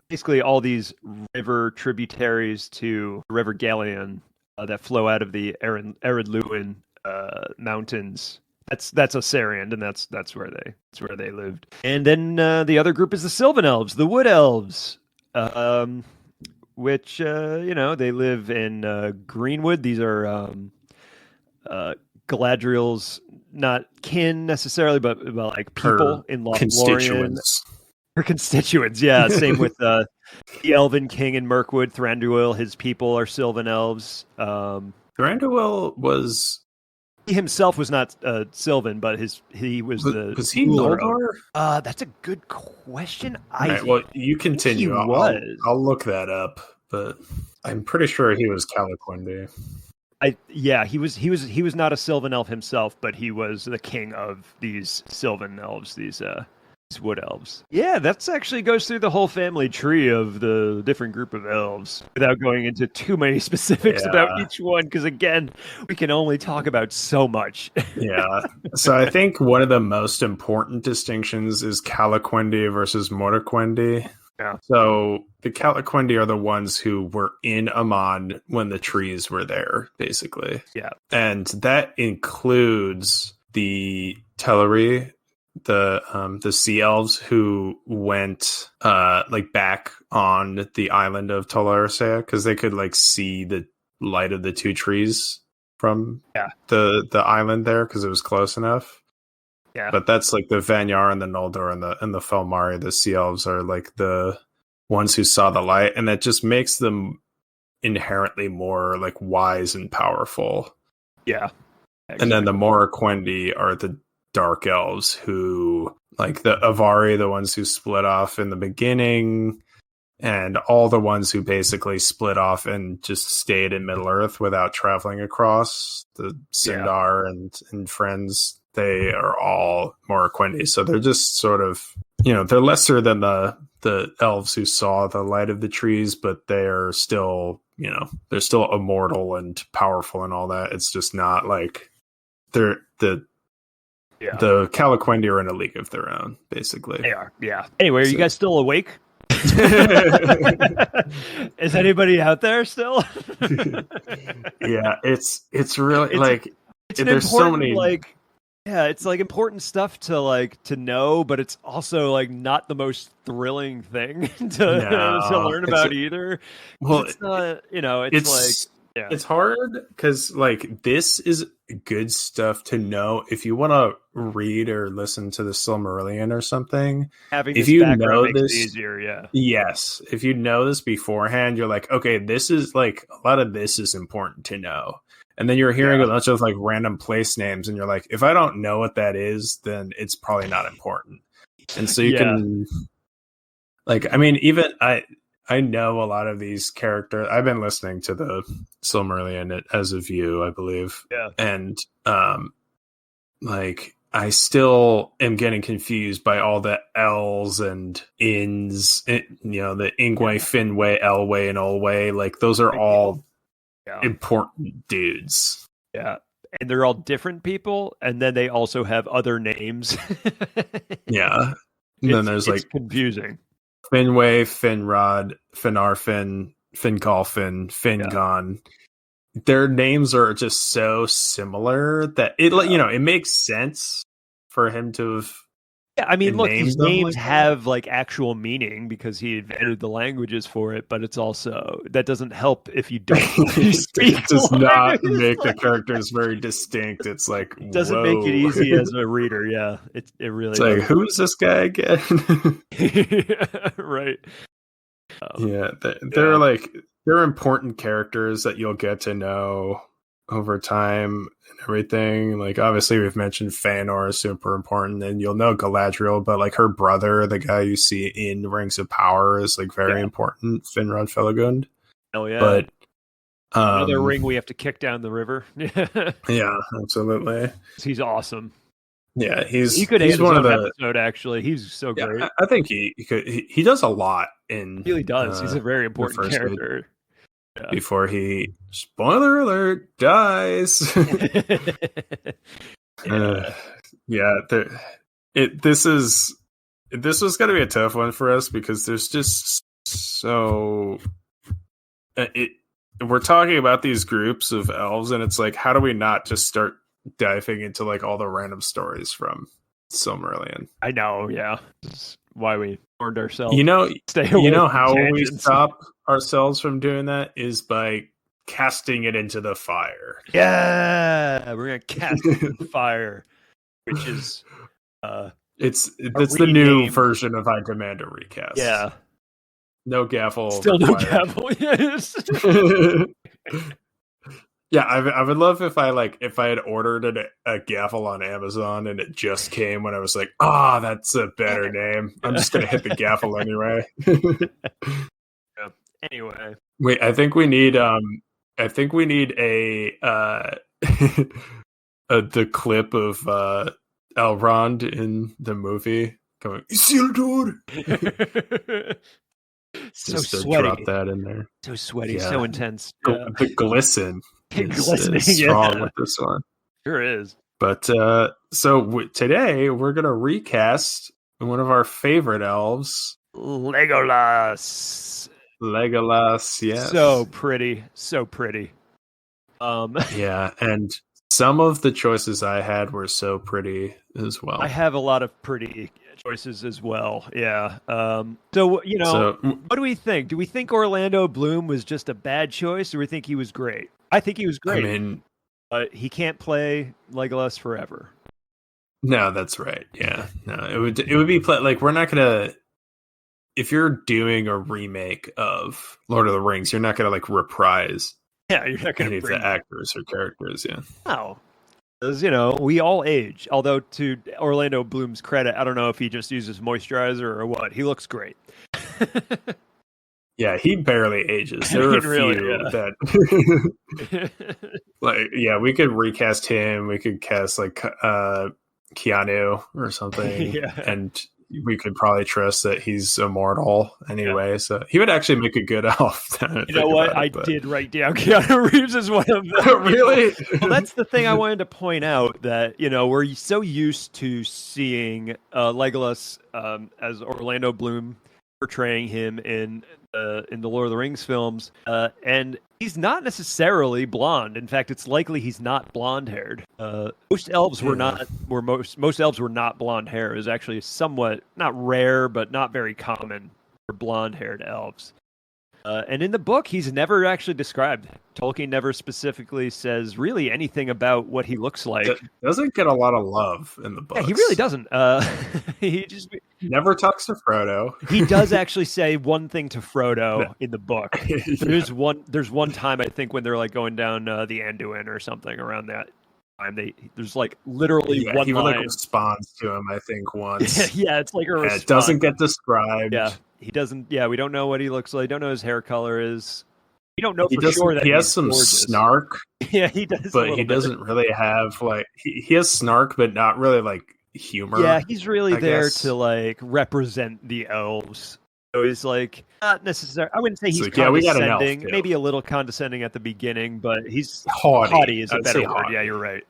Basically, all these river tributaries to the River Gallion that flow out of the Eredluin mountains. That's Assyrian, and that's where they lived. And then the other group is the Sylvan Elves, the Wood Elves, which they live in Greenwood. These are Galadriel's not kin necessarily, but people in Lothlorien. Her constituents, yeah. Same with the Elven King in Mirkwood, Thranduil. His people are Sylvan elves. Thranduil was... He himself was not Sylvan, but he was the he ruler Noldor? That's a good question. Right, well, you continue. I'll look that up, but I'm pretty sure he was Calaquendi. He was not a Sylvan elf himself, but he was the king of these Sylvan elves, these wood elves. Yeah, that's actually goes through the whole family tree of the different group of elves without going into too many specifics about each one, because again, we can only talk about so much. Yeah. So I think one of the most important distinctions is Calaquendi versus Mortaquendi. Yeah. So the Calaquendi are the ones who were in Amon when the trees were there, basically. Yeah. And that includes the Teleri, the sea elves who went back on the island of Tolarisea, because they could see the light of the two trees from the island there because it was close enough. Yeah. But that's the Vanyar and the Noldor and the Felmari, the sea elves are the ones who saw the light, and that just makes them inherently more wise and powerful. Yeah. Exactly. And then the Morroquendi are the dark elves who the Avari, the ones who split off in the beginning, and all the ones who basically split off and just stayed in Middle Earth without traveling across. The Sindar and friends, they are all Morroquendi. So they're just sort of, they're lesser than the elves who saw the light of the trees, but they're still, they're still immortal and powerful and all that. It's just not they're the Calaquendi are in a league of their own, basically. They are, yeah. Anyway, are you guys still awake? Is anybody out there still? Yeah, it's really there's so many it's important stuff to know, but it's also not the most thrilling thing to learn about either. Well, it's not, it's hard because this is good stuff to know if you want to read or listen to the Silmarillion or something. Having this background makes it easier, yeah. Yes, if you know this beforehand, you're okay, this is a lot of this is important to know. And then you're hearing a bunch of random place names, and you're if I don't know what that is, then it's probably not important. And so you can even I know a lot of these characters. I've been listening to the Silmarillion as of you, I believe. Yeah. And I still am getting confused by all the L's and Ins, the Ingwe, Finwë, Elwë, and Olwë. Those are all important dudes. Yeah. And they're all different people, and then they also have other names. Yeah. And then there's confusing. Finwë, Finrod, Finarfin, Fingolfin, Fingon. Their names are just so similar that it makes sense for him to have. Yeah, I mean, look, these names have actual meaning because he invented the languages for it, but it's also that doesn't help if you don't speak. It does not make the characters very distinct. It's it doesn't make it easy as a reader. Yeah, it really. It's who's this guy again? Right. They're important characters that you'll get to know over time and everything. Obviously we've mentioned Fëanor is super important, and you'll know Galadriel, but her brother, the guy you see in Rings of Power, is very important, Finrod Felagund. Oh yeah. But another ring we have to kick down the river. Yeah, absolutely. He's awesome. Yeah, he could he's one of the episode actually. He's so great. I think he could. He does a lot in. He really does. He's a very important character. Yeah. Before he, spoiler alert, dies. This was going to be a tough one for us because there's just so we're talking about these groups of elves, and it's how do we not just start diving into all the random stories from Silmarillion? I know, yeah. This is why we warned ourselves. Stay away how we stop ourselves from doing that is by casting it into the fire. Yeah, we're gonna cast it into the fire, which is It's the new version of I Demand a Recast. Yeah. No gavel. Still required. No gavel, yes. Yeah, I would love if I had ordered a gavel on Amazon and it just came when I was like, that's a better name. I'm just gonna hit the gavel anyway. Yeah. Anyway. Wait, I think we need a the clip of Elrond in the movie going Isildur. So just sweaty. Drop that in there. So sweaty, so intense. The glisten is strong with this one. Sure is. But today we're gonna recast one of our favorite elves, Legolas. Yes. So pretty. Yeah, and some of the choices I had were so pretty as well. I have a lot of pretty choices as well. Yeah. So what do we think? Do we think Orlando Bloom was just a bad choice, or do we think he was great? I think he was great. I mean, but he can't play Legolas forever. No, that's right. Yeah. No, it would be like, we're not gonna. If you're doing a remake of Lord of the Rings, you're not gonna like reprise. Yeah, you're not gonna any of the actors or characters. Yeah. No. Because, we all age. Although, to Orlando Bloom's credit, I don't know if he just uses moisturizer or what. He looks great. Yeah, he barely ages. There are a few that, we could recast him. We could cast like Keanu or something, and we could probably trust that he's immortal anyway. So he would actually make a good elf. You know what? I did write down Keanu Reeves as one of them. Really? Well, that's the thing I wanted to point out, that we're so used to seeing Legolas as Orlando Bloom portraying him in the Lord of the Rings films, and he's not necessarily blonde. In fact, it's likely he's not blonde-haired. Most elves were not. Most elves were not blonde hair. It was actually somewhat not rare, but not very common for blonde-haired elves. And in the book, he's never actually described. Tolkien never specifically says really anything about what he looks like. Doesn't get a lot of love in the book. Yeah, he really doesn't. He just never talks to Frodo. He does actually say one thing to Frodo in the book. There's one time, I think, when they're like going down the Anduin or something around that time. There's like literally one he line. Like responds to him, I think, once. Yeah, it's like a response. It doesn't get described. Yeah, he doesn't. Yeah, we don't know what he looks like. Don't know his hair color is. We don't know for sure that he has some gorgeous. snark. Yeah, he does, but he doesn't really have like he has snark, but not really like humor. Yeah, he's really there to like represent the elves. So he's like not necessarily. I wouldn't say he's condescending. We got an elf, maybe a little condescending at the beginning, but he's haughty. Haughty is a better word. Yeah, you're right.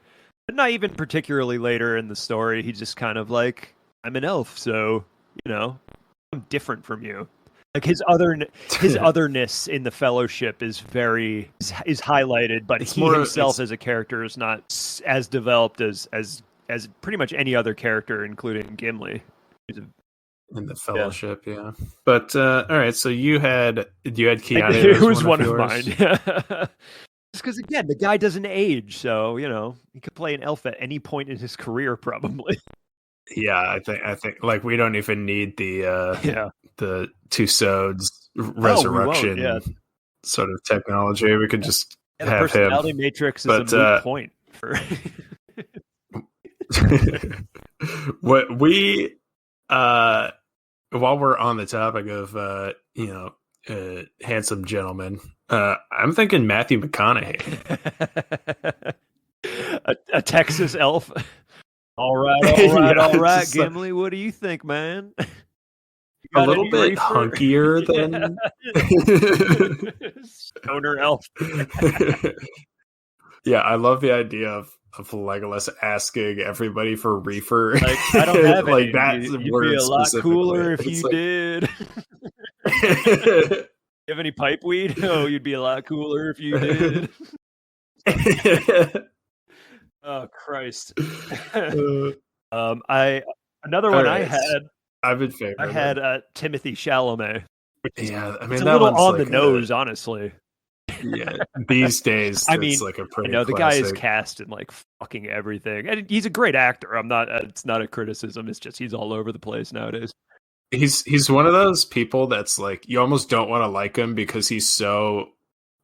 But not even particularly later in the story. He's just kind of like, I'm an elf, so I'm different from you. Like his otherness in the Fellowship is highlighted, but he himself as a character is not as developed as pretty much any other character, including Gimli. In the Fellowship, yeah. But all right, so you had Keanu. It was one of mine. Yeah. Just because, again, the guy doesn't age, so he could play an elf at any point in his career, probably. Yeah, I think like we don't even need the Tussauds resurrection sort of technology. We could just have him. Personality matrix is a moot point for. What we while we're on the topic of handsome gentlemen, I'm thinking Matthew McConaughey, a Texas elf. All right, Gimli. What do you think, man? A little bit hunkier than stoner elf. Yeah, I love the idea of Legolas asking everybody for reefer. Like, I don't have like any. that's you'd be a lot cooler if you did. You have any pipe weed? Oh, you'd be a lot cooler if you did. Oh Christ! Another one right. I've been favoring. I had Timothy Chalamet. Yeah, I mean it's a that little one's on like the nose, honestly. Yeah, these days, I mean, like a pretty. The guy is cast in like fucking everything, and he's a great actor. I'm not. It's not a criticism. It's just he's all over the place nowadays. He's one of those people that's like you almost don't want to like him because he's so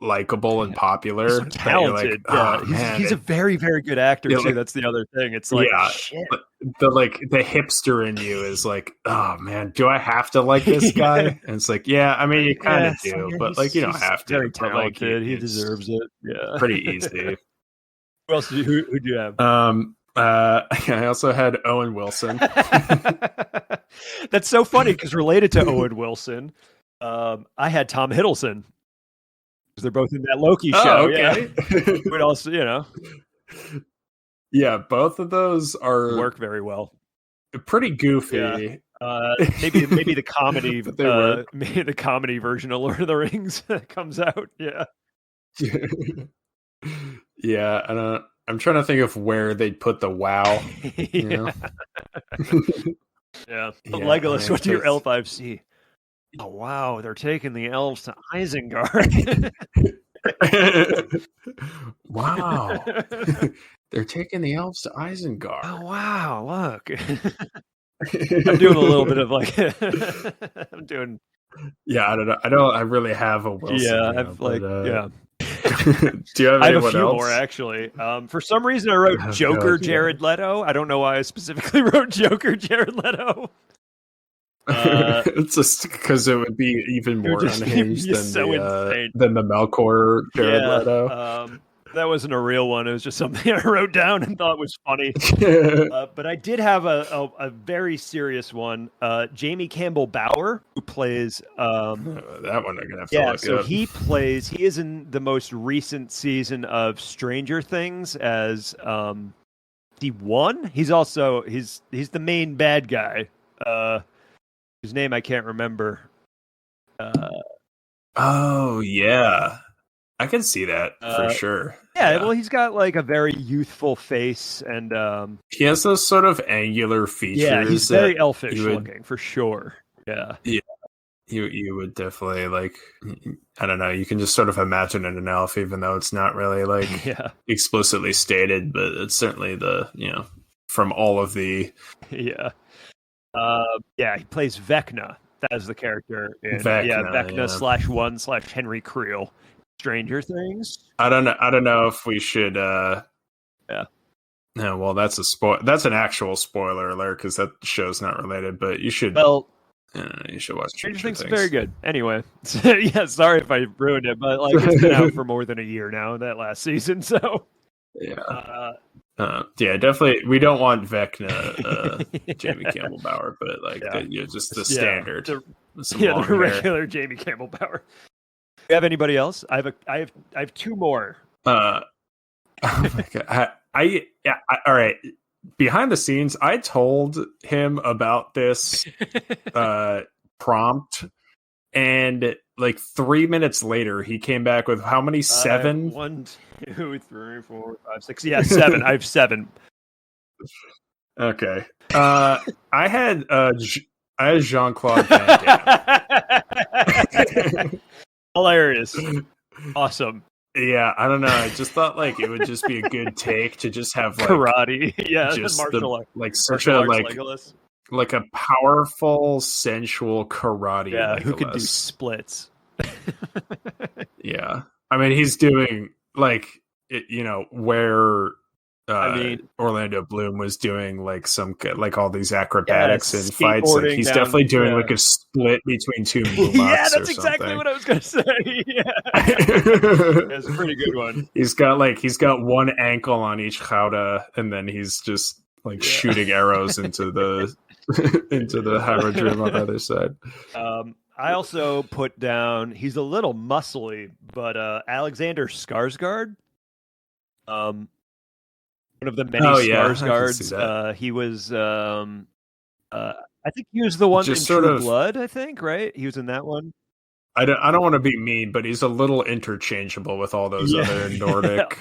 likable and popular, so talented. Like, he's a very, very good actor too. That's the other thing. It's like shit. The hipster in you is like, oh man, do I have to like this guy? And it's like, yeah, I mean, you kind of do, but like you don't have to. Very talented. He deserves it. Yeah, pretty easy. Who else? Who do you have? I also had Owen Wilson. That's so funny because related to Owen Wilson, I had Tom Hiddleston. Because they're both in that Loki show. Okay. Yeah. But also, Yeah, both of those work very well. Pretty goofy. Yeah. Maybe the comedy, maybe the comedy version of Lord of the Rings that comes out. Yeah. Yeah, I'm trying to think of where they'd put the WoW. Yeah. Legolas, what's your L5C? Oh wow, they're taking the elves to Isengard. Wow. They're taking the elves to Isengard. Oh wow, look. I'm doing a little bit of like I'm doing. Yeah, I don't know. I really have a Wilson. Yeah, I've Do you have anyone else? I have a few more actually. For some reason I wrote Joker Jared Leto. I don't know why I specifically wrote Joker Jared Leto. It's just because it would be even more unhinged than the Melkor Jared Leto. That wasn't a real one. It was just something I wrote down and thought was funny. But I did have a very serious one. Jamie Campbell Bower, who plays that one I'm gonna have to look up. He is in the most recent season of Stranger Things as D1. He's also he's the main bad guy. Whose name I can't remember. Oh yeah, I can see that for sure. Yeah, well, he's got like a very youthful face, and he has those sort of angular features. Yeah, he's very elfish looking for sure. Yeah, you would definitely like. I don't know. You can just sort of imagine it an elf, even though it's not really like explicitly stated, but it's certainly from all of the he plays Vecna. That's the character in Vecna / Henry Creel. Stranger Things. I don't know if we should. No, well, that's an actual spoiler alert because that show's not related. But you should. Well, you should watch Stranger Things. Is very good. Anyway, yeah. Sorry if I ruined it, but like it's been out for more than a year now. That last season, so definitely. We don't want Vecna, Jamie Campbell Bower, but like just the standard. The regular Jamie Campbell Bower. Do you have anybody else? I have two more. Oh my god! All right. Behind the scenes, I told him about this prompt, and like 3 minutes later, he came back with how many? 7? 1, 2, 3, 4, 5, 6. Yeah, 7. I have 7. Okay. I had Jean-Claude Van Damme. Hilarious. Awesome. Yeah, I don't know. I just thought like it would just be a good take to just have like karate. Yeah, just martial art. Like such a like a powerful, sensual karate. Yeah, who could do splits? Yeah, I mean he's doing like where. Orlando Bloom was doing like some like all these acrobatics and fights. Like he's definitely doing like a split between two moonwalks. Yeah, that's exactly what I was going to say. Yeah, that's a pretty good one. He's got one ankle on each chauda, and then he's just like shooting arrows into the Hydrodrome on the other side. I also put down he's a little muscly, but Alexander Skarsgård. One of the many Skarsgårds. He was, I think he was the one in True Blood. I think, right? He was in that one. I don't want to be mean, but he's a little interchangeable with all those other Nordic,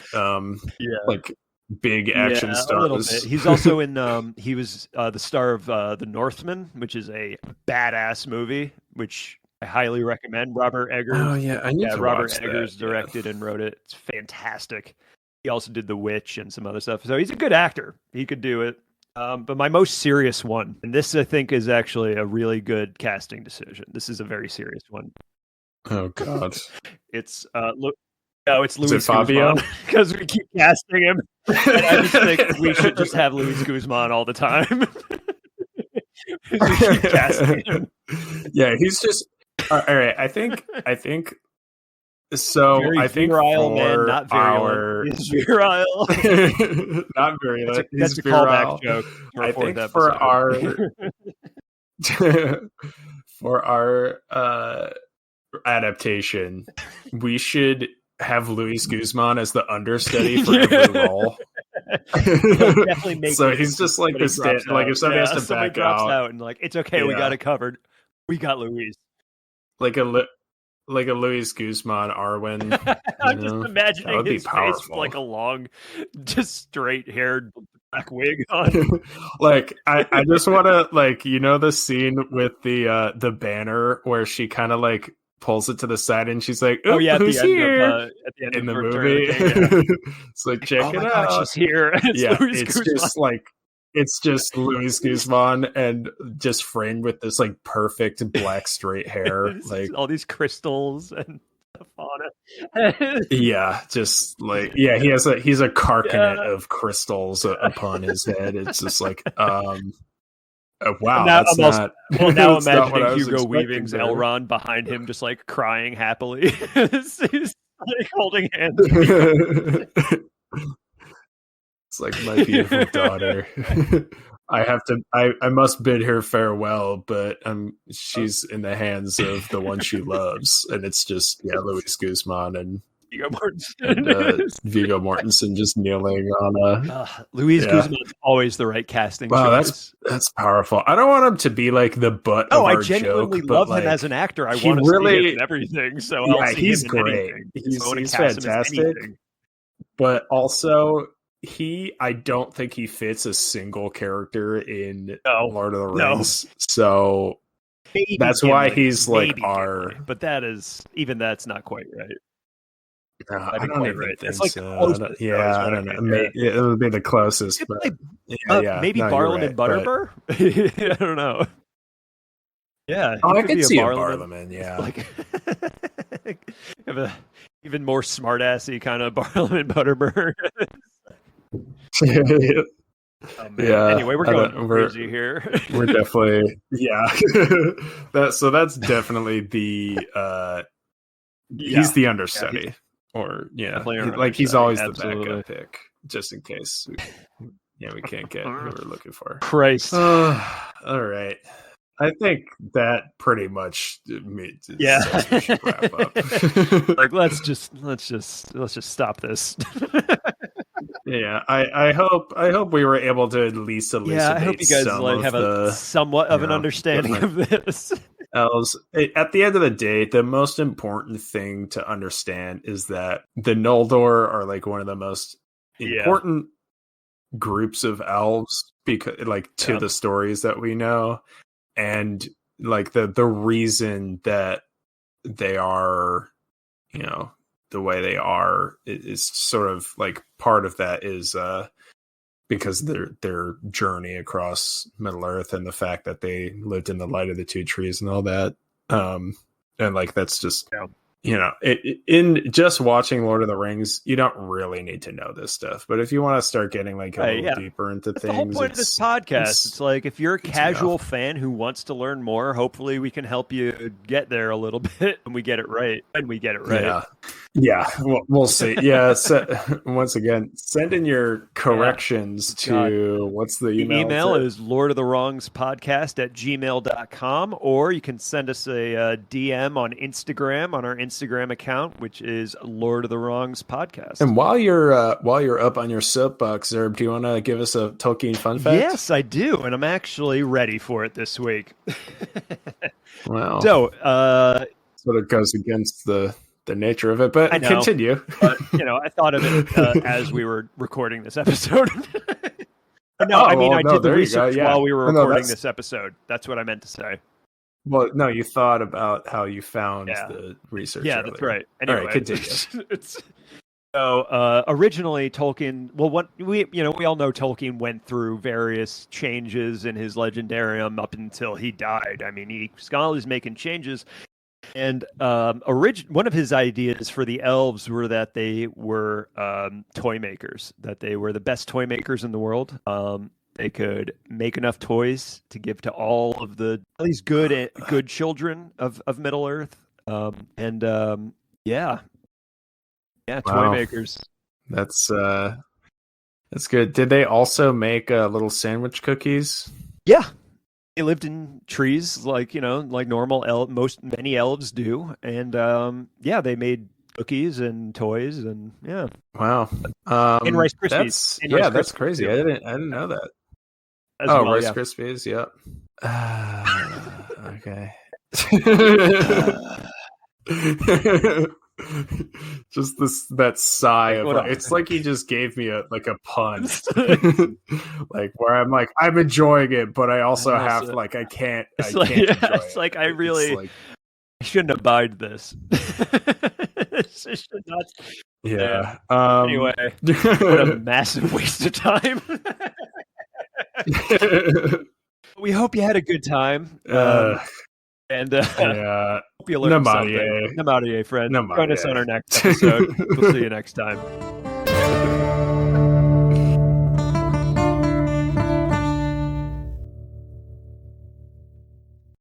like big action stars. A little bit. He's also in. He was the star of The Northman, which is a badass movie. Which I highly recommend. Robert Eggers. Oh yeah, I need to Robert watch Eggers that. directed and wrote it. It's fantastic. He also did The Witch and some other stuff. So he's a good actor. He could do it. But my most serious one, and this I think is actually a really good casting decision. This is a very serious one. Oh God, it's it's Luis Fabio? Guzman because we keep casting him. And I just think we should just have Luis Guzman all the time. We keep casting him. Yeah, he's just all right. I think so. Very I think virile, for man, not virulent. He's virile. Not virulent. That's a virile. Callback joke. I think for our adaptation, we should have Luis Guzman as the understudy for every role. Definitely make so he's just like the like if somebody has to back out and like it's okay, we got it covered. We got Luis. Like a Luis Guzman Arwen. I'm just imagining his face with like a long, just straight haired black wig on. Like I just want to like the scene with the banner where she kind of like pulls it to the side and she's like, "Oh yeah, who's here?" At the end in of the movie. It's like check it out. God, she's here. It's just like. It's just Luis Guzman and just framed with this like perfect black straight hair, like all these crystals and the fauna. Just like he's a carcanet of crystals upon his head. It's just like wow. Now, that's not. Now imagining Hugo Weaving's Elrond behind him, just like crying happily. He's like holding hands. It's like my beautiful daughter. I must bid her farewell, but she's in the hands of the one she loves, and it's just Luis Guzman and Viggo Mortensen just kneeling on Luis Guzman's always the right casting. Wow, that's powerful. I don't want him to be like the butt of our joke. I genuinely love him as an actor. I want to see him in everything. So he's great. He's fantastic. But also, I don't think he fits a single character in Lord of the Rings. So maybe that's why he's like but that's not quite right. I don't even think so. I don't know. It would be the closest, but maybe Barlin and Butterbur. I don't know. Yeah, I could see a Barliman. Yeah, like have a even more smartassy kind of Barlin and Butterbur. Anyway, we're going crazy here. We're definitely that's definitely the he's the understudy he's always the backup pick just in case we can't get who we're looking for. Christ. All right. I think that pretty much says we should wrap up. Like let's just stop this. I hope we were able to at least elucidate. I hope you guys have a somewhat of an understanding of this. Elves. At the end of the day, the most important thing to understand is that the Noldor are like one of the most important groups of elves because to the stories that we know. And like the reason that they are, the way they are is sort of like part of that is because their journey across Middle Earth and the fact that they lived in the light of the two trees and all that. And like that's just in just watching Lord of the Rings, you don't really need to know this stuff. But if you want to start getting like a little deeper into things, the whole point of this podcast, it's like if you're a casual fan who wants to learn more, hopefully we can help you get there a little bit, and we get it right. Yeah, we'll see. Once again, send in your corrections to what's the email? The email is lordofthewrongspodcast@gmail.com, or you can send us a DM on Instagram on our Instagram account, which is Lord of the Wrongs Podcast. And while you're up on your soapbox, Zerb, do you want to give us a Tolkien fun fact? Yes, I do, and I'm actually ready for it this week. Wow. So, sort of goes against the nature of it, but continue. But, I thought of it as we were recording this episode. I did the research while we were recording this episode. That's what I meant to say. Well, no, you thought about how you found the research. Yeah, earlier. That's right. Anyway, all right, continue. So originally Tolkien, well, what we all know, Tolkien went through various changes in his legendarium up until he died. I mean, he scholars making changes, and one of his ideas for the elves were that they were toy makers, that they were the best toy makers in the world. They could make enough toys to give to all these good children of Middle Earth, yeah. Yeah, toy makers. That's good. Did they also make little sandwich cookies? Yeah, they lived in trees, like like normal many elves do, and they made cookies and toys, and yeah. Wow. And Rice Krispies. That's crazy. Too. I didn't know that. Rice Krispies. Yep. Okay. Just that sigh of it's like he just gave me a pun. Like where I'm like, I'm enjoying it, but I also have I can't enjoy it. Like I really I shouldn't abide this. Should not. Yeah. Anyway, what a massive waste of time. We hope you had a good time. And hope you learned something. Namarie, friend. Join us on our next episode. We'll see you next time.